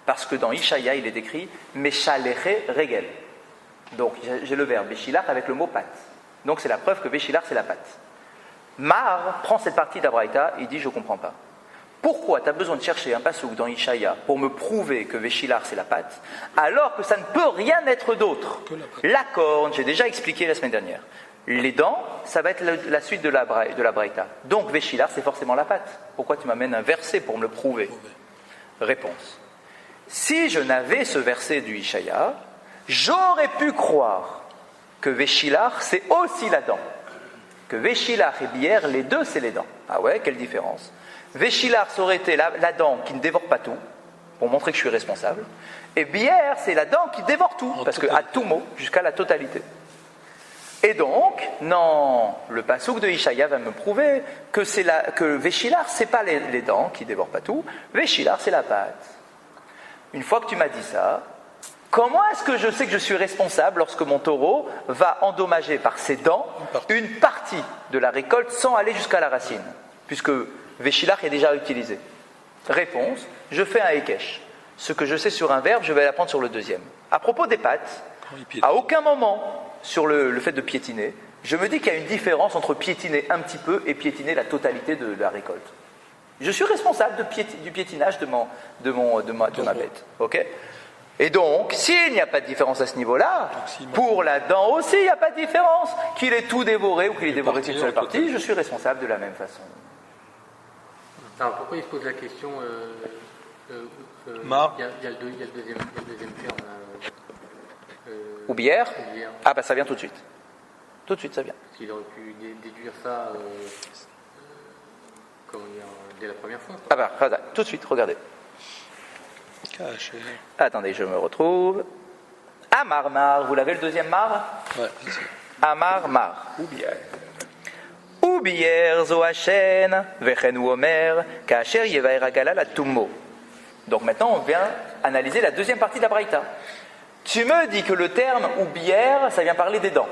Parce que dans Ishaïa, il est écrit Meshaleche regel. Donc, j'ai le verbe Véchilar avec le mot pâte. Donc, c'est la preuve que Véchilar, c'est la pâte. Mar prend cette partie d'Abraïta, il dit, je ne comprends pas. Pourquoi tu as besoin de chercher un pasouk dans Ishaïa pour me prouver que Véchilar c'est la pâte, alors que ça ne peut rien être d'autre? La corne, j'ai déjà expliqué la semaine dernière. Les dents, ça va être la suite de la Braïta. Donc Véchilar c'est forcément la pâte. Pourquoi tu m'amènes un verset pour me le prouver? Réponse. Si je n'avais ce verset du Ishaïa, j'aurais pu croire que Véchilar c'est aussi la dent. Que Véchilar et bière, les deux c'est les dents. Ah ouais, quelle différence? Véchilar, ça aurait été la dent qui ne dévore pas tout, pour montrer que je suis responsable. Et bière, c'est la dent qui dévore tout, parce que à tout mot, jusqu'à la totalité. Et donc, non, le pasouk de Ishaïa va me prouver que Véchilar, c'est pas les dents qui dévorent pas tout, Véchilar, c'est la pâte. Une fois que tu m'as dit ça, comment est-ce que je sais que je suis responsable lorsque mon taureau va endommager par ses dents une partie de la récolte sans aller jusqu'à la racine? Puisque Véchilar est déjà utilisé. Réponse, je fais un Ekesh. Ce que je sais sur un verbe, je vais l'apprendre sur le deuxième. À propos des pattes, à aucun moment sur le fait de piétiner, je me dis qu'il y a une différence entre piétiner un petit peu et piétiner la totalité de la récolte. Je suis responsable du piétinage de ma bête. Ok? Et donc, s'il n'y a pas de différence à ce niveau-là, pour la dent aussi, il n'y a pas de différence. Qu'il ait tout dévoré ou qu'il ait dévoré qu'une seule partie, je suis responsable de la même façon. Alors pourquoi il se pose la question Mar. il y a le deuxième terme là, Ou bière? ou bière. Ah bah ça vient tout de suite. Tout de suite, ça vient. Parce qu'il aurait pu déduire ça comment dire, dès la première fois. Ah bah, voilà, tout de suite, regardez. Caché. Attendez, je me retrouve. Amar Mar, vous l'avez le deuxième Mar? Ouais, c'est ça. Amar Mar. Ou bière. Ou bière zoachen, vechen ou omer, kacher yevaer agala la tummo. Donc maintenant, on vient analyser la deuxième partie de la Braïta. Tu me dis que le terme ou bière, ça vient parler des dents.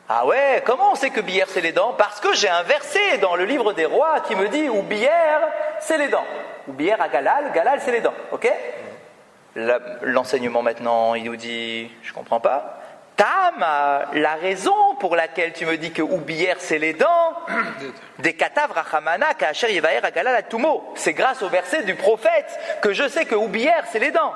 Ah ouais, comment on sait que bière c'est les dents? Parce que j'ai un verset dans le livre des rois qui me dit ou bière c'est les dents. Ou bière à galal, galal c'est les dents. Ok? L'enseignement maintenant, il nous dit, je comprends pas. Tama, la raison pour laquelle tu me dis que Oubière c'est les dents, des katav rachamana kacher yevaer agala la tumo. C'est grâce au verset du prophète que je sais que Oubière c'est les dents.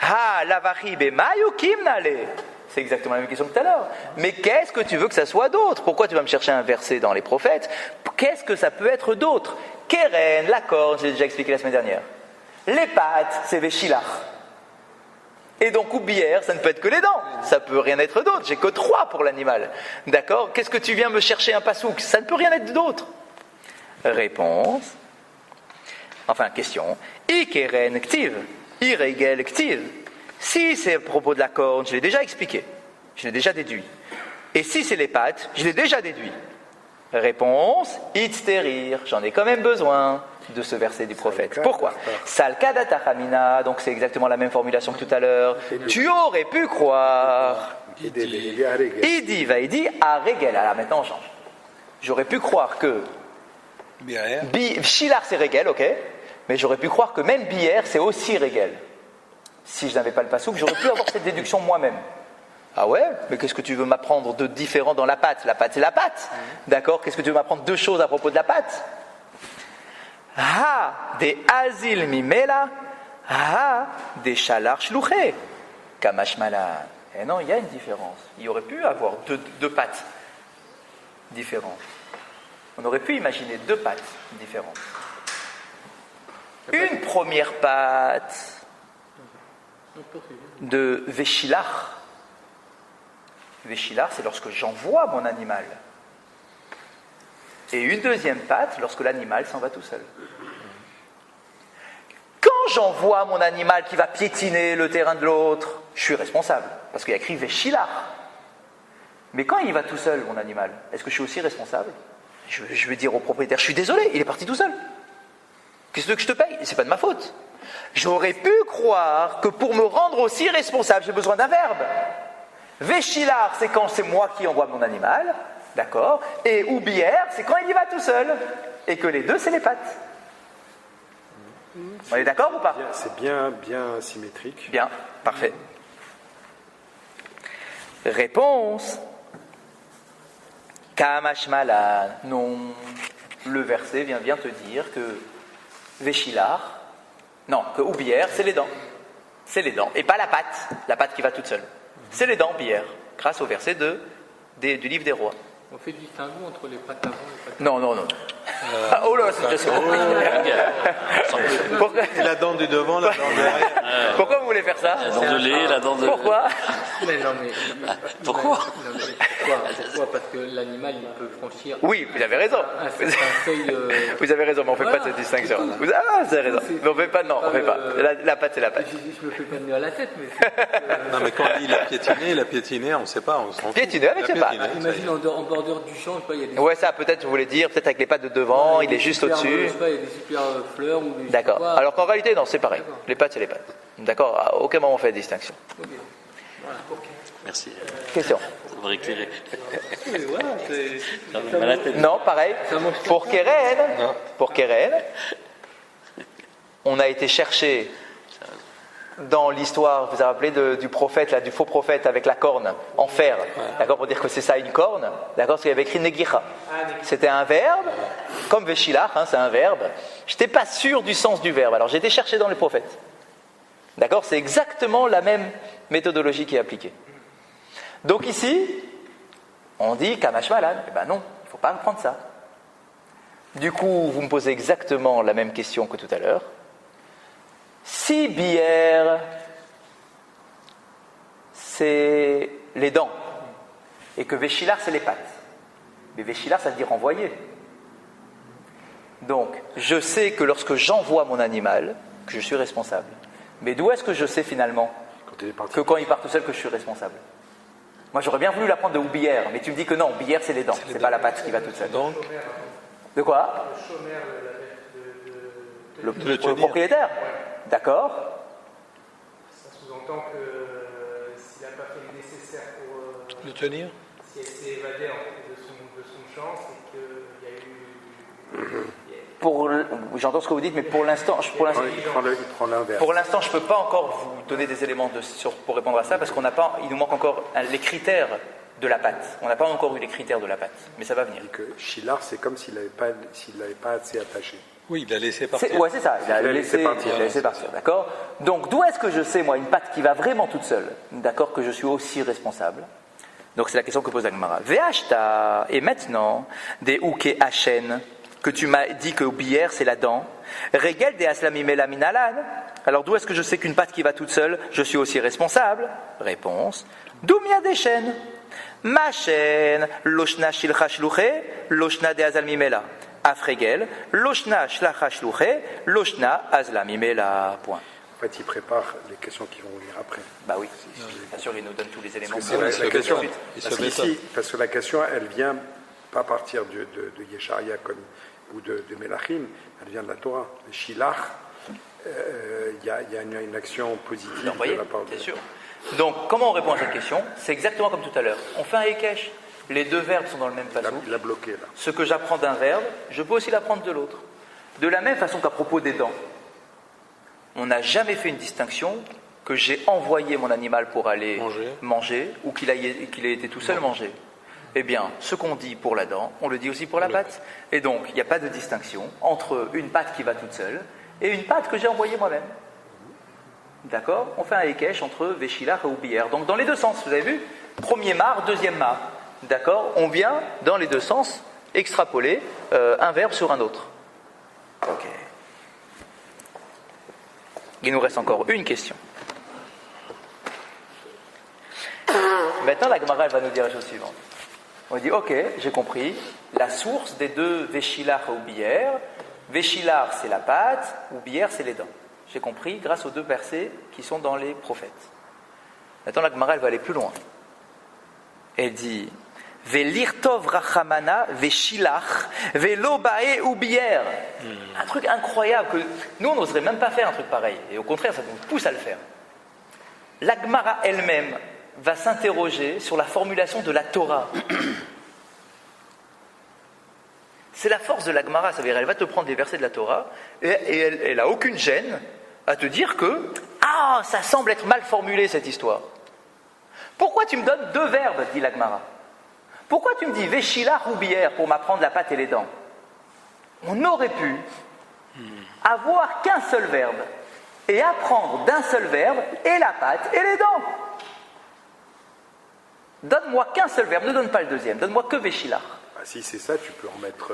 Ha, lavachi bemayu kimnale. C'est exactement la même question que tout à l'heure. Mais qu'est-ce que tu veux que ça soit d'autre? Pourquoi tu vas me chercher un verset dans les prophètes? Qu'est-ce que ça peut être d'autre? Keren, la corne, j'ai déjà expliqué la semaine dernière. Les pattes, c'est Véchilach. Et donc, oublière, ça ne peut être que les dents. Ça peut rien être d'autre. J'ai que 3 pour l'animal. D'accord? Qu'est-ce que tu viens me chercher un pasouk? Ça ne peut rien être d'autre. Réponse. Enfin, question. Ikeren ktiv. Iregel ktiv. Si c'est à propos de la corne, je l'ai déjà expliqué. Je l'ai déjà déduit. Et si c'est les pattes, je l'ai déjà déduit. Réponse. Itzterir. J'en ai quand même besoin de ce verset du prophète. Pourquoi? Salkadatachamina, donc c'est exactement la même formulation que tout à l'heure. Tu aurais pu croire. Idi va idi à Regel. Alors maintenant on change. J'aurais pu croire que Shilar c'est Regel, ok, mais j'aurais pu croire que même Bière c'est aussi Regel. Si je n'avais pas le pasouk, j'aurais pu avoir cette déduction moi-même. Ah ouais? Mais qu'est-ce que tu veux m'apprendre de différent dans la pâte? La pâte c'est la pâte. D'accord? Qu'est-ce que tu veux m'apprendre 2 choses à propos de la pâte? Ha de azil mimela, ha de shalar shluché, kamashmala. Et non, il y a une différence. Il y aurait pu avoir deux pattes différentes. On aurait pu imaginer 2 pattes différentes. une première patte de Véchilach. Véchilach, c'est lorsque j'envoie mon animal. Et une deuxième patte lorsque l'animal s'en va tout seul. Quand j'envoie mon animal qui va piétiner le terrain de l'autre, je suis responsable, parce qu'il y a écrit Véchilach. Mais quand il va tout seul, mon animal, est-ce que je suis aussi responsable ? Je vais dire au propriétaire, je suis désolé, il est parti tout seul. Qu'est-ce que je te paye ? C'est pas de ma faute. J'aurais pu croire que pour me rendre aussi responsable, j'ai besoin d'un verbe. Véchilach, c'est quand c'est moi qui envoie mon animal, d'accord ? Et oubière, c'est quand il y va tout seul. Et que les deux, c'est les pattes. On est d'accord ou pas ? C'est bien symétrique. Bien, parfait. Réponse. Kamashmalan. Non. Le verset vient bien te dire que Véchilach, non, que oubière, c'est les dents. C'est les dents. Et pas la patte qui va toute seule. C'est les dents, bière, grâce au verset du livre des rois. On fait distinguo entre les pattes avant et les pattes Non. Oh là, c'est déjà Pourquoi... Et la dent du devant, la dent derrière. Pourquoi vous voulez faire ça ? La dent de lait, la dent de... Pourquoi ? Mais non, mais... Pourquoi ? Pourquoi ? Parce que l'animal, il peut franchir... Oui, vous avez raison. Un seuil... Vous avez raison, mais on ne fait pas cette distinction. Vous avez raison. Mais on fait pas, non, on fait pas. La patte, c'est la patte. Je me fais pas de nœud à la tête, mais... Non, mais quand on dit il a piétiné, on ne sait pas. On s'en fout. Piétiné avec ses pattes. Imagine en bordure du champ, je sais pas, il y a des... Ouais, ça, peut-être, vous voulez dire, peut-être avec les pattes de devant, il est juste au-dessus. Je sais pas, il y a des super fleurs ou des... D'accord. Alors qu'en réalité, non, c'est pareil. Les pattes, c'est les pattes. D'accord ? À aucun moment on fait la distinction. Ok. Voilà, ok. Merci. Question. Ça devrait éclairer. Voilà, Ça me met mal à la tête. Non, pareil. Pour Keren, on a été chercher dans l'histoire, vous vous rappelez du prophète, là, du faux prophète avec la corne en fer, d'accord, pour dire que c'est ça une corne, d'accord, parce qu'il y avait écrit Negicha. C'était un verbe, comme Véchilach, c'est un verbe. Je n'étais pas sûr du sens du verbe, alors j'ai été chercher dans les prophètes. D'accord, c'est exactement la même méthodologie qui est appliquée. Donc ici, on dit Kamashmalan. Eh ben non, il ne faut pas prendre ça. Du coup, vous me posez exactement la même question que tout à l'heure. Si bière, c'est les dents, et que Véchilach, c'est les pattes. Mais Véchilach, ça veut dire envoyer. Donc, je sais que lorsque j'envoie mon animal, que je suis responsable. Mais d'où est-ce que je sais finalement que quand il part tout seul, que je suis responsable ? Moi, j'aurais bien voulu l'apprendre de oubière, mais tu me dis que non, oubière, c'est les dents, c'est pas la patte qui va toute seule. Donc, de quoi ? Le propriétaire. D'accord. Ça sous-entend que s'il n'a pas fait le nécessaire pour le tenir. Si elle s'est évadée en fait, de son champ, c'est qu'il y a eu... J'entends ce que vous dites, mais pour l'instant, Il prend l'inverse. Pour l'instant, je ne peux pas encore vous donner des éléments pour répondre à ça, parce il nous manque encore les critères de la pâte. On n'a pas encore eu les critères de la pâte, mais ça va venir. Et que Shilach, c'est comme s'il n'avait pas assez attaché. Oui, il a laissé partir. Oui, c'est ça, il a laissé partir, d'accord ? Donc, d'où est-ce que je sais, moi, une pâte qui va vraiment toute seule, d'accord, que je suis aussi responsable ? Donc, c'est la question que pose Agmara. Ve'ashta, et maintenant, des ouke hachen, que tu m'as dit que bière, c'est la dent. Regel de aslamimela minalan. Alors, d'où est-ce que je sais qu'une pâte qui va toute seule, je suis aussi responsable ? Réponse. Doumia des chaînes. Ma chaîne, loshna shilcha shluche, loshna de aslamimela. Afregel, loshna shlacha shluche, loshna aslamimela. Point. En fait, il prépare les questions qui vont venir après. Bah oui, bien sûr, il nous donne tous les éléments. Parce que la question, elle vient pas partir de Yesharia ou de Melachim, elle vient de la Torah. Le Shilach, il y a une action positive de la part de bien sûr. Donc, comment on répond à cette question ? C'est exactement comme tout à l'heure. On fait un Hekesh. Les deux verbes sont dans le même passage. Il l'a bloqué là. Ce que j'apprends d'un verbe, je peux aussi l'apprendre de l'autre. De la même façon qu'à propos des dents, on n'a jamais fait une distinction que j'ai envoyé mon animal pour aller manger ou qu'il ait été tout seul manger. Eh bien, ce qu'on dit pour la dent, on le dit aussi pour la patte. Et donc, il n'y a pas de distinction entre une patte qui va toute seule et une patte que j'ai envoyée moi-même. D'accord ? On fait un Hekesh entre Véchilach et oubière. Donc, dans les deux sens, vous avez vu ? Premier mar, deuxième mar. D'accord ? On vient, dans les deux sens, extrapoler un verbe sur un autre. Ok. Il nous reste encore une question. Maintenant, la Gemara elle va nous dire la chose suivante. On dit, ok, j'ai compris, la source des deux Véchilach ou Bière, Véchilach c'est la pâte, ou Bière c'est les dents. J'ai compris grâce aux deux versets qui sont dans les prophètes. Maintenant, la Gemara elle va aller plus loin. Elle dit, Velirtov rachamana Véchilach, Velo bae ou Bière. Un truc incroyable que nous on n'oserait même pas faire un truc pareil. Et au contraire, ça nous pousse à le faire. La Gemara elle-même va s'interroger sur la formulation de la Torah. C'est la force de la Gemara, ça veut dire elle va te prendre des versets de la Torah et elle n'a aucune gêne à te dire que ça semble être mal formulé cette histoire. Pourquoi tu me donnes deux verbes, dit la Gemara? Pourquoi tu me dis Véchilach ou Bière pour m'apprendre la pâte et les dents? On aurait pu avoir qu'un seul verbe et apprendre d'un seul verbe et la pâte et les dents. Donne-moi qu'un seul verbe, ne donne pas le deuxième, donne-moi que Véchilach. Si c'est ça, tu peux en mettre.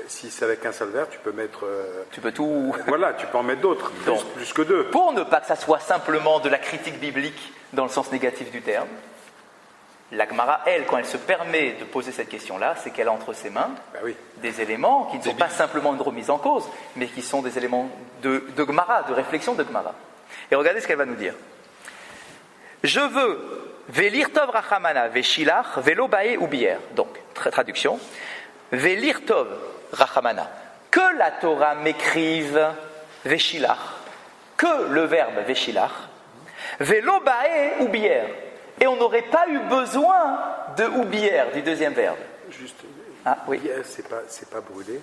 Si c'est avec un seul verbe, tu peux mettre. Tu peux tout. Voilà, tu peux en mettre d'autres, plus que deux. Pour ne pas que ça soit simplement de la critique biblique dans le sens négatif du terme, la Gemara, elle, quand elle se permet de poser cette question-là, c'est qu'elle a entre ses mains des éléments qui ne sont pas simplement une remise en cause, mais qui sont des éléments de Gemara, de réflexion de Gemara. Et regardez ce qu'elle va nous dire. Je veux Velirtov rachamana Véchilach, Velo bae ou Bière. Donc, traduction. Velirtov rachamana. Que la Torah m'écrive Véchilach. Que le verbe Véchilach. Velo bae ou Bière. Et on n'aurait pas eu besoin de ou Bière, du deuxième verbe. Juste. Oui. Bière, c'est pas brûlé.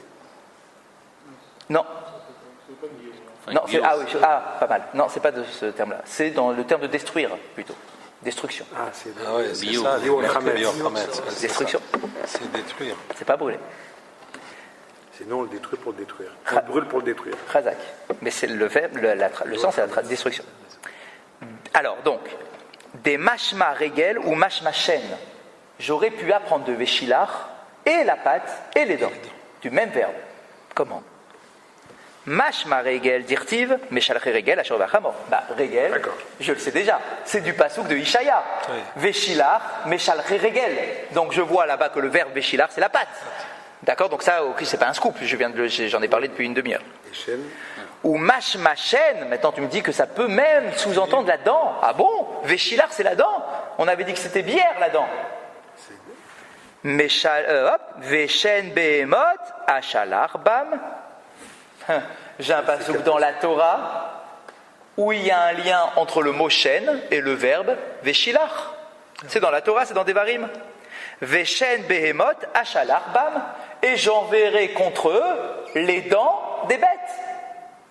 Non. Non, pas mal. Non, c'est pas de ce terme-là. C'est dans le terme de détruire, plutôt. Destruction. C'est bio. ça. Destruction. C'est détruire. C'est pas brûler. Sinon, on le détruit pour le détruire. On le brûle pour le détruire. Chazak. Mais c'est le verbe, le sens, c'est la destruction. Alors, donc, des mashma regel ou mashma chen. J'aurais pu apprendre de Véchilach et la pâte et les dents. Du même verbe. Comment? Mashma regel dirtiv, meshalchi regel asher vachamor. Regel, je le sais déjà, c'est du pasouk de Ishaïa. Oui. Véchilach, meshalchi regel. Donc je vois là-bas que le verbe Véchilach, c'est la pâte. D'accord? Donc ça, c'est pas un scoop, j'en ai parlé depuis une demi-heure. Ou mashma chen, maintenant tu me dis que ça peut même sous-entendre la dent. Ah bon? Véchilach, c'est la dent. On avait dit que c'était bière, la dent. Veshen behemot, ashalach bam. J'ai un passouk dans la Torah où il y a un lien entre le mot shen et le verbe Véchilach. C'est dans la Torah, c'est dans Devarim. Veshen behemot ashalach bam. Et j'enverrai contre eux les dents des bêtes.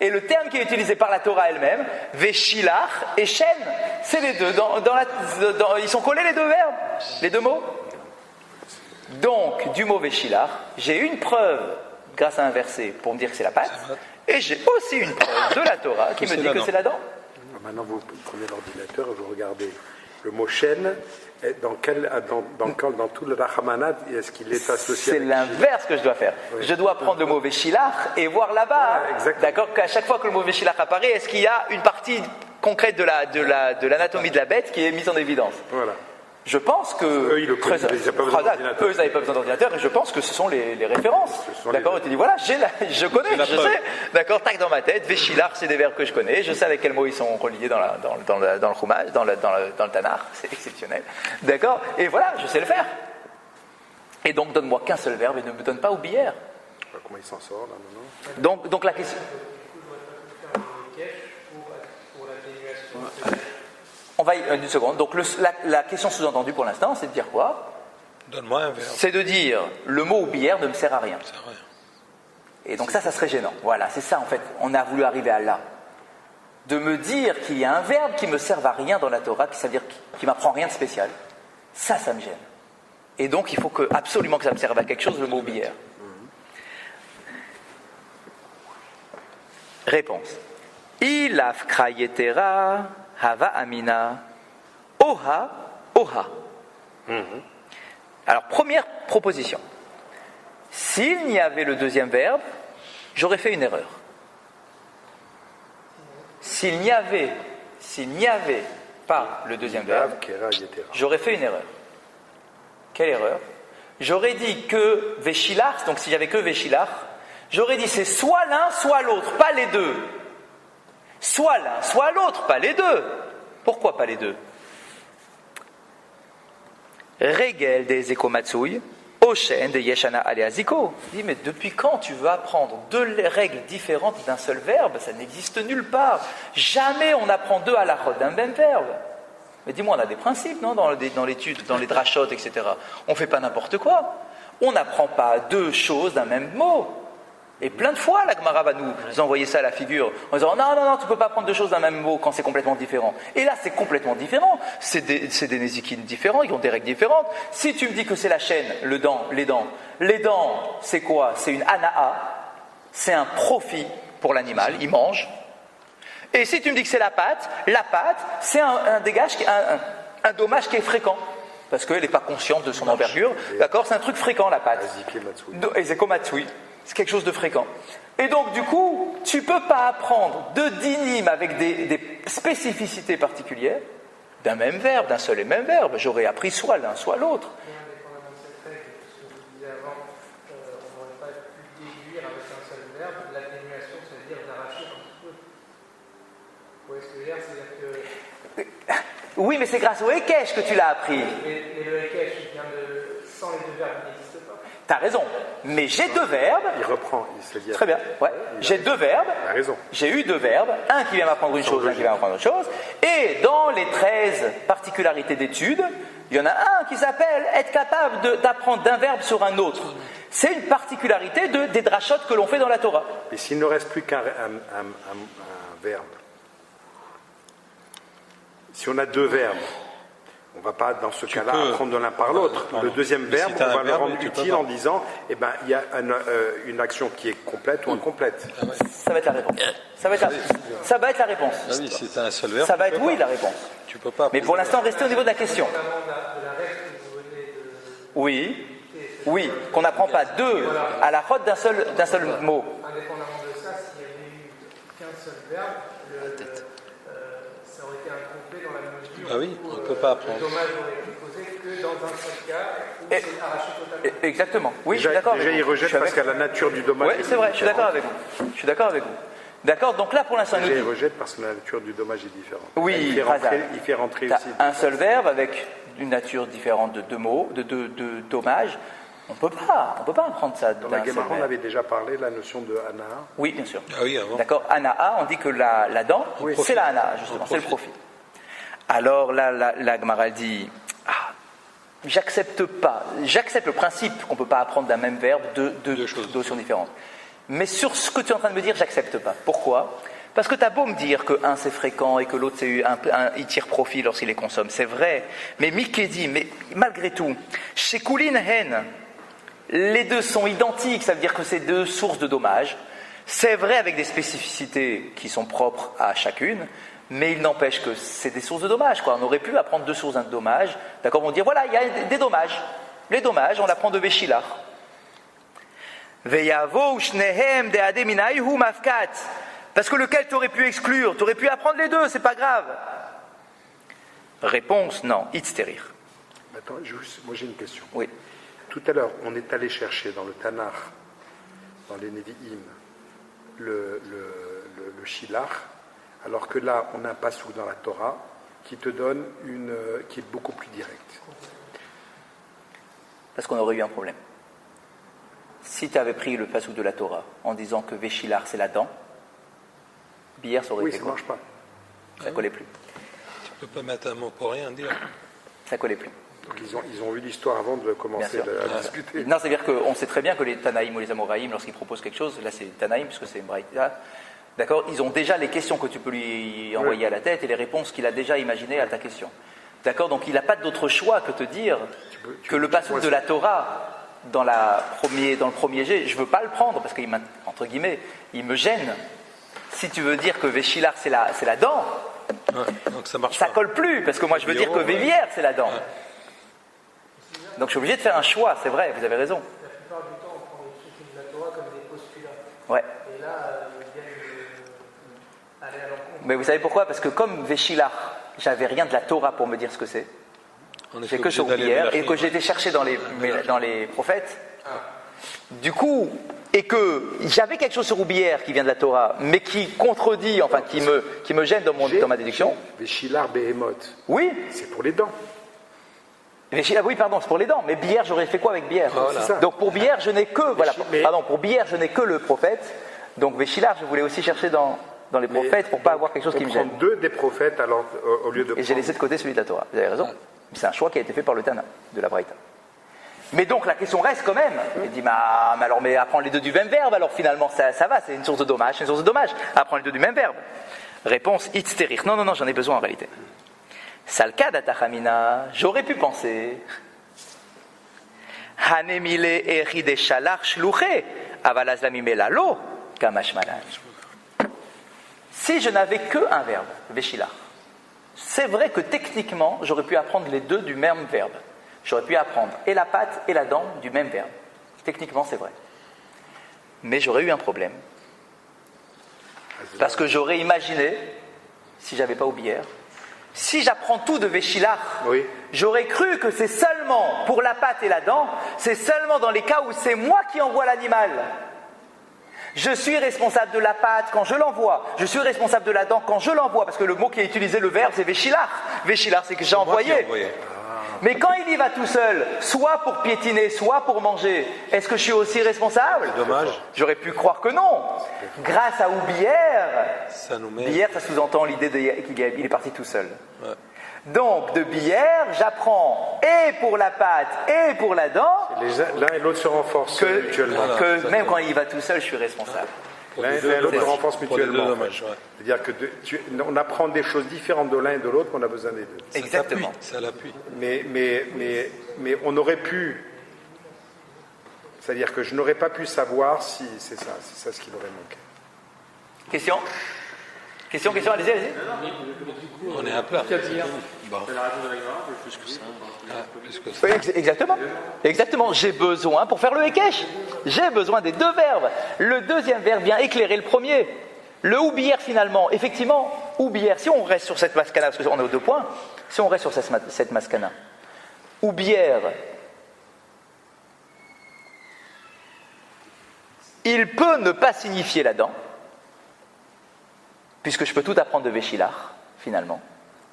Et le terme qui est utilisé par la Torah elle-même, Véchilach et shen, c'est les deux. Ils sont collés les deux verbes, les deux mots. Donc, du mot Véchilach, j'ai une preuve grâce à un verset pour me dire que c'est la pâte, et j'ai aussi une preuve de la Torah qui me dit que c'est la dent. Maintenant, vous prenez l'ordinateur et vous regardez le mot chêne. Dans tout le Rachamana, est-ce qu'il est associé? C'est l'inverse que je dois faire. Oui. Je dois prendre le mot Véchilach et voir là-bas. D'accord, qu'à chaque fois que le mot Véchilach apparaît, est-ce qu'il y a une partie concrète de l'anatomie de la bête qui est mise en évidence? Voilà. Je pense que eux, ils n'avaient pas besoin d'ordinateur et je pense que ce sont les références. D'accord, tu dis voilà, je connais, je sais. D'accord, tac dans ma tête. Véchilach, c'est des verbes que je connais. Je sais avec quels mots ils sont reliés dans le Chumash, dans le Tanakh. C'est exceptionnel. D'accord, et voilà, je sais le faire. Et donc donne-moi qu'un seul verbe et ne me donne pas Oubière. Comment il s'en sort là maintenant? Donc la question. On va une seconde. Donc la question sous-entendue pour l'instant, c'est de dire quoi? Donne-moi un verbe. C'est de dire le mot Oubière ne me sert à rien. Et donc ça serait gênant. Voilà, c'est ça en fait. On a voulu arriver à là. De me dire qu'il y a un verbe qui me sert à rien dans la Torah, qui m'apprend rien de spécial. Ça me gêne. Et donc il faut absolument que ça me serve à quelque chose, le mot Oubière. Réponse. Ilaf krayetera hava amina oha oha. Alors première proposition. S'il n'y avait le deuxième verbe, j'aurais fait une erreur. s'il n'y avait pas le deuxième verbe, Lav, Kera, Yetera. j'aurais fait une erreur. Quelle erreur? J'aurais dit que Véchilach, donc si j'avais que Véchilach, j'aurais dit c'est soit l'un, soit l'autre, pas les deux. Soit l'un, soit l'autre, pas les deux. Pourquoi pas les deux? Regel des Ekomatsui, Oshen des Yeshana Aleaziko. Il dit, mais depuis quand tu veux apprendre deux règles différentes d'un seul verbe? Ça n'existe nulle part. Jamais on apprend deux halachot d'un même verbe. Mais dis-moi, on a des principes, non, dans l'étude, dans les drachot, etc. On ne fait pas n'importe quoi. On n'apprend pas deux choses d'un même mot. Et plein de fois, la Gemara va nous envoyer ça à la figure, en disant non, tu ne peux pas prendre deux choses d'un même mot quand c'est complètement différent. Et là, c'est complètement différent. C'est des nézikines différents, ils ont des règles différentes. Si tu me dis que c'est la chaîne, les dents, c'est quoi? C'est une anaa, c'est un profit pour l'animal, il mange. Et si tu me dis que c'est la pâte, c'est un dégâge, un dommage qui est fréquent. Parce qu'elle n'est pas consciente de son envergure. D'accord? C'est un truc fréquent, la pâte. Ezeko-matsui. C'est quelque chose de fréquent. Et donc, du coup, tu ne peux pas apprendre deux dynimes avec des spécificités particulières d'un même verbe, d'un seul et même verbe. J'aurais appris soit l'un, soit l'autre. Indépendamment de cette règle, ce que vous disiez avant, on n'aurait pas pu déduire avec un seul verbe. L'atténuation, c'est-à-dire d'arracher un petit peu. Vous voyez ce que je veux dire? C'est-à-dire que... Oui, mais c'est grâce au Hekesh que tu l'as appris. Mais le Hekesh, il vient de... sans les deux verbes, il n'existe pas. T'as raison, mais j'ai deux verbes. Il reprend, il se dit. Très bien, ouais. J'ai deux verbes. Il a raison. J'ai eu deux verbes, un qui vient m'apprendre une chose, un qui vient m'apprendre autre chose. Et dans les 13 particularités d'études, il y en a un qui s'appelle être capable d'apprendre d'un verbe sur un autre. C'est une particularité des drachot que l'on fait dans la Torah. Et s'il ne reste plus qu'un verbe, si on a deux verbes, on ne va pas, dans ce cas-là, apprendre de l'un par l'autre. Le deuxième verbe, si on va le verbe, rendre utile en disant, il y a une action qui est complète ou incomplète. Ça va être la réponse. Ça va être la réponse. Ah oui, si tu as un seul verbe. Ça va tu être peux oui, pas. la réponse. Tu peux pas. Mais pour l'instant, restez au niveau de la question. Indépendamment de la règle que vous venez de... Oui, qu'on n'apprend pas deux à la rote d'un seul mot. Indépendamment de ça, s'il n'y avait eu qu'un seul verbe, ça aurait été incomplet dans la mesure Ah oui, où on ne peut pas apprendre. le dommage aurait été causé que dans un seul cas où c'est arraché totalement. Exactement. Oui, je suis Déjà, d'accord. il rejette parce qu'à la nature du dommage. Oui, c'est vrai, je suis d'accord avec vous. D'accord, donc là pour l'instant, Déjà, il rejette parce que la nature du dommage est différente. Oui, il fait rentrer t'as aussi. un seul verbe avec une nature différente de deux mots, de deux dommages. On peut pas apprendre ça Dans la d'un seul Gemara, on verbe. avait déjà parlé de la notion de Hana. Oui, bien sûr. Ah oui, avant. D'accord, Anaa, on dit que la dent, c'est la Anaa, justement, c'est le profit. Alors là, la Gemara dit, j'accepte le principe qu'on ne peut pas apprendre d'un même verbe deux notions différentes. Mais sur ce que tu es en train de me dire, j'accepte pas. Pourquoi? Parce que tu as beau me dire que un c'est fréquent et que l'autre il tire profit lorsqu'il les consomme, c'est vrai. Mais Mikedi, mais malgré tout, chez Kulin Hen, les deux sont identiques, ça veut dire que c'est deux sources de dommages. C'est vrai avec des spécificités qui sont propres à chacune, mais il n'empêche que c'est des sources de dommages. On aurait pu apprendre deux sources de dommages. D'accord, on dit voilà, il y a des dommages. Les dommages, on l'apprend de Véchilach. Parce que lequel tu aurais pu exclure? Tu aurais pu apprendre les deux, c'est pas grave. Réponse, non, itzterir. Attends, moi j'ai une question. Oui. Tout à l'heure, on est allé chercher dans le Tanakh, dans les Nevi'im, le Shilach, alors que là, on a un passouk dans la Torah qui te donne qui est beaucoup plus direct. Parce qu'on aurait eu un problème. Si tu avais pris le passouk de la Torah en disant que Véchilar c'est la dent, Bière ça aurait été ça quoi? marche pas. Ça collait plus. Tu peux pas mettre un mot pour rien dire. Ça collait plus. Donc ils ont eu l'histoire avant de commencer à discuter. Non, c'est-à-dire qu'on sait très bien que les Tanaïm ou les Amoraïm, lorsqu'ils proposent quelque chose, là c'est Tanaïm, puisque c'est une Braïta, d'accord, ils ont déjà les questions que tu peux lui envoyer à la tête et les réponses qu'il a déjà imaginées à ta question. D'accord, donc il n'a pas d'autre choix que te dire que le passouk de la Torah, dans le premier jet, je ne veux pas le prendre parce qu'il entre guillemets, il me gêne. Si tu veux dire que Véchilar c'est la dent, Donc ça marche ça pas. colle plus, parce que moi je veux dire que Vélière c'est la dent. Donc je suis obligé de faire un choix, c'est vrai, vous avez raison. La plupart du temps, on prend les trucs de la Torah comme des postulats. Ouais. Et là, ils viennent aller à l'encontre. Mais vous savez pourquoi? Parce que comme Véchilach, j'avais rien de la Torah pour me dire ce que c'est. On est J'ai que obligé sur d'aller Bière vers et que j'ai été chercher dans les prophètes. Du coup, et que j'avais quelque chose sur Roubière qui vient de la Torah, mais qui contredit, enfin qui me gêne dans ma déduction. Véchilar Behemoth, Oui, c'est pour les dents. Véchilach, oui, pardon, c'est pour les dents. Mais Bière, j'aurais fait quoi avec Bière? C'est ça. Donc pour Bière, je n'ai que, Mais- pour Bière, je n'ai que le prophète. Donc Véchilach, je voulais aussi chercher dans les prophètes pour pas avoir quelque chose qui me prendre gêne. deux des prophètes alors, au lieu de Et j'ai prendre... laissé de côté celui de la Torah. Vous avez raison. C'est un choix qui a été fait par le Tana, de la Braïta. Mais donc la question reste quand même. Il dit, mais apprendre les deux du même verbe, alors finalement ça va, c'est une source de dommage, Apprendre les deux du même verbe. Réponse, itzterich. Non, j'en ai besoin en réalité. Salka datachamina, j'aurais pu penser. Hanemile eri de shalach shluche, avalazlamimela lo, kamashmalan. Si je n'avais que un verbe, veshilach, c'est vrai que techniquement, j'aurais pu apprendre les deux du même verbe. J'aurais pu apprendre et la patte et la dent du même verbe. Techniquement, c'est vrai. Mais j'aurais eu un problème. Parce que j'aurais imaginé, si j'avais pas oublié, si j'apprends tout de Véchilach, Oui. j'aurais cru que c'est seulement pour la patte et la dent, c'est seulement dans les cas où c'est moi qui envoie l'animal. Je suis responsable de la patte quand je l'envoie. Je suis responsable de la dent quand je l'envoie. Parce que le mot qui est utilisé, le verbe, c'est Véchilach. Véchilach, c'est que j'ai envoyé. Mais quand il y va tout seul, soit pour piétiner, soit pour manger, est-ce que je suis aussi responsable? Dommage, J'aurais pu croire que non. Grâce à Oubière, ça nous met. Bière, ça sous-entend l'idée qu'il est parti tout seul. Ouais. Donc, de Bière, j'apprends et pour la patte et pour la dent L'un et l'autre se renforcent mutuellement. que même quand il y va tout seul, je suis responsable. L'un et l'autre se renforcent Pour les deux mutuellement. dommages, ouais. C'est-à-dire que on apprend des choses différentes de l'un et de l'autre, mais on a besoin des deux. Exactement. Ça l'appuie. Mais on aurait pu... C'est-à-dire que je n'aurais pas pu savoir si c'est ça ce qui m'aurait manqué. Question, allez-y. On est à plat. Bon. Plus que ça. Plus que ça. Oui, exactement. J'ai besoin, pour faire le Hekesh, j'ai besoin des deux verbes. Le deuxième verbe vient éclairer le premier. Le oubière finalement, effectivement, oubière, si on reste sur cette maskana, parce qu'on est aux 2 points, si on reste sur cette maskana, oubière, il peut ne pas signifier la dent, puisque je peux tout apprendre de Véchilach, finalement.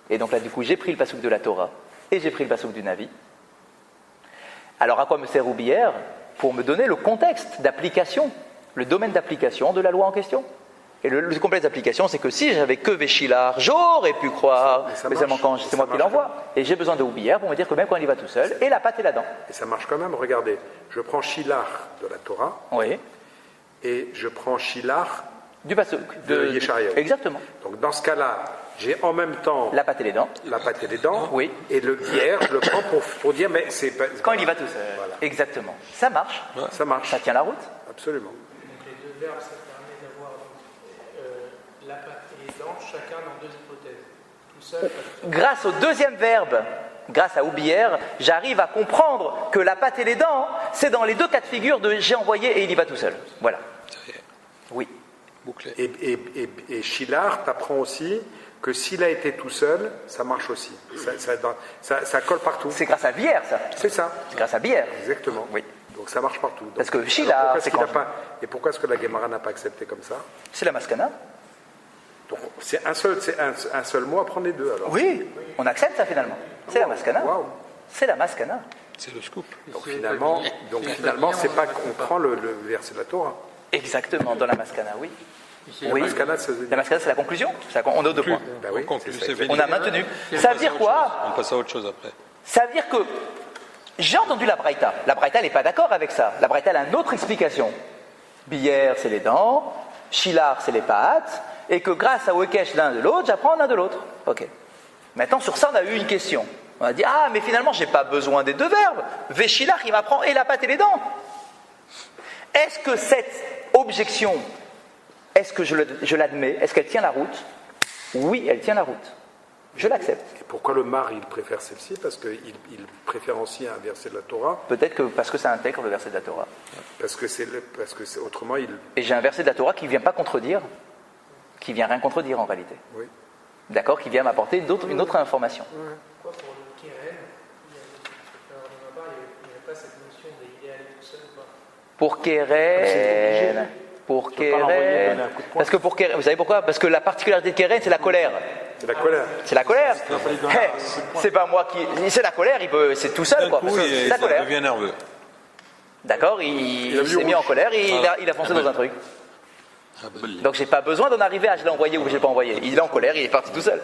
Et donc là, du coup, j'ai pris le pasouk de la Torah et j'ai pris le pasouk du Navi. Alors, à quoi me sert Oubière? Pour me donner le contexte d'application, le domaine d'application de la loi en question. Et le complexe d'application, c'est que si j'avais que Véchilach, j'aurais pu croire, mais seulement quand c'est moi qui l'envoie. Et j'ai besoin de Oubière pour me dire que même quand il va tout seul, et la patte et la dent. Et ça marche quand même. Regardez, je prends Shilach de la Torah Oui. et je prends Shilach Du pasouk. de Yeshayahu. Exactement. Donc dans ce cas-là, j'ai en même temps La patte et les dents. la pâte et les dents, Oui. et le bière, je le prends pour dire, mais c'est pas... Quand il y va tout seul. Voilà. Exactement. Ça marche. Ça marche, Ça tient la route. absolument. Donc les deux verbes, ça permet d'avoir la patte et les dents, chacun dans 2 hypothèses. Tout seul, pas tout seul. Grâce au deuxième verbe, grâce à Oubière, j'arrive à comprendre que la patte et les dents, c'est dans les 2 cas de figure de j'ai envoyé et il y va tout seul. Voilà. Ça y est, Oui. bouclé. Et Shilach t'apprend aussi que s'il a été tout seul, ça marche aussi. Ça colle partout. C'est grâce à Bière, ça. C'est ça, C'est grâce à Bière. exactement. Oui. Donc ça marche partout. Donc, Parce que alors Shilach, pourquoi est-ce c'est qu'il quand a pas- Et pourquoi est-ce que la Gemara n'a pas accepté comme ça? C'est la maskana. Donc c'est un seul mot à prendre les deux alors. Oui. On accepte ça finalement. C'est la maskana. Waouh. C'est la maskana. C'est le scoop. Donc finalement, c'est pas qu'on prend le verset de la Torah. Exactement, dans la maskana, oui. Oui. Maskana, ça veut dire- La maskana, c'est la conclusion. On est aux 2 points. Bah oui, On conclut, c'est ça, c'est exactement. On a maintenu. Ça veut dire quoi? On passe à autre chose après. Ça veut dire que j'ai entendu la Braïta. La Braïta, elle n'est pas d'accord avec ça. La Braïta, elle a une autre explication. Bière, c'est les dents. Shilar, c'est les pattes. Et que grâce à Wekesh l'un de l'autre, j'apprends l'un de l'autre. Ok. Maintenant, sur ça, on a eu une question. On a dit, ah, mais finalement, j'ai pas besoin des 2 verbes. Véchilach, il m'apprend et la patte et les dents. Est-ce que cette objection, est-ce que je l'admets? Est-ce qu'elle tient la route? Oui, elle tient la route. Je l'accepte. Et pourquoi le Mar, il préfère celle-ci? Parce qu'il préférencie un verset de la Torah. Peut-être que parce que ça intègre le verset de la Torah. Parce que autrement, Et j'ai un verset de la Torah qui ne vient pas contredire qui vient rien contredire en réalité. Oui. D'accord, qui vient m'apporter une autre information. Pourquoi pour le Keren, il n'y avait pas cette notion d'idéal tout seul ou pas? Pour Keren, parce que pour Keren, vous savez pourquoi? Parce que la particularité de Keren, c'est la colère. C'est la colère. C'est la colère. C'est pas moi qui. C'est la colère, c'est tout seul, D'un quoi. coup, parce que c'est la il colère. devient nerveux. D'accord, il s'est mis en colère, et il a foncé dans un truc. Donc j'ai pas besoin d'en arriver à je l'ai envoyé ou je l'ai pas envoyé. Il est en colère, il est parti tout seul.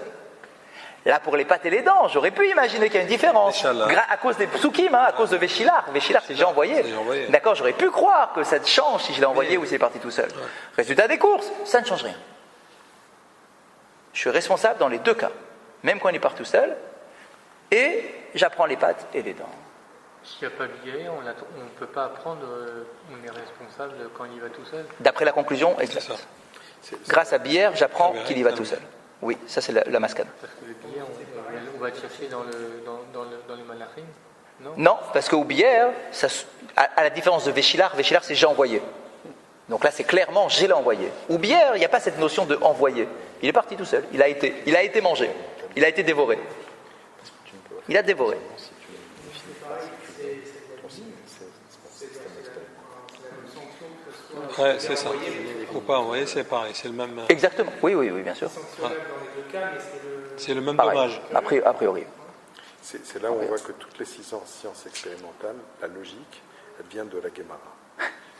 Là, pour les pattes et les dents, j'aurais pu imaginer qu'il y a une différence. À cause des psukim, à cause de Véchilar. Véchilar, c'est j'ai envoyé. D'accord, j'aurais pu croire que ça change si je l'ai envoyé ou si c'est parti tout seul. Résultat des courses, ça ne change rien. Je suis responsable dans les deux cas. Même quand il part tout seul, et j'apprends les pattes et les dents. S'il n'y a pas biais, on ne peut pas apprendre, on est responsable quand il va tout seul. D'après la conclusion, exact. Grâce à Bière, j'apprends qu'il y va tout seul. Oui, ça c'est la mascane. Parce que le biais, on va le chercher dans les malachim, non? Non, parce qu'au Bière, à la différence de Véchilar, Véchilar c'est j'ai envoyé. Donc là c'est clairement j'ai envoyé. Ou Bière, il n'y a pas cette notion de envoyer. Il est parti tout seul, il a été mangé, il a été dévoré. Il a dévoré. Ouais, c'est ça. Il ne faut pas envoyer, c'est pareil, c'est le même. Exactement, oui, bien sûr. C'est le même Pareil, dommage. a priori. C'est là où on voit que toutes les sciences expérimentales, la logique, elle vient de la Gemara.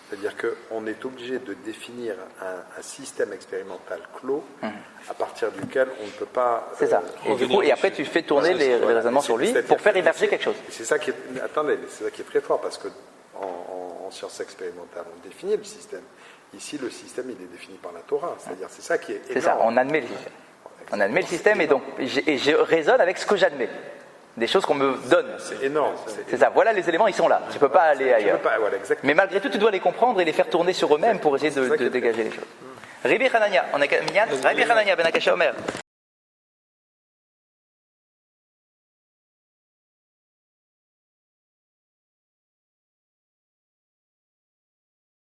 C'est-à-dire qu'on est obligé de définir un système expérimental clos à partir duquel on ne peut pas... C'est ça. Et après tu fais tourner les raisonnements sur lui pour faire émerger quelque chose. C'est ça qui est... Attendez, c'est ça qui est très fort parce que en sciences expérimentales, on définit le système. Ici, le système, il est défini par la Torah. C'est-à-dire, c'est ça qui est énorme. C'est ça, on admet le système. On admet le système et donc je raisonne avec ce que j'admets. Des choses qu'on me donne. C'est énorme. C'est ça, voilà les éléments, ils sont là. Tu ne peux pas aller ailleurs. Voilà, mais malgré tout, tu dois les comprendre et les faire tourner sur eux-mêmes pour essayer de dégager les choses. Rabbi Hanania, on a Rabbi Hanania ben Akasha Omer.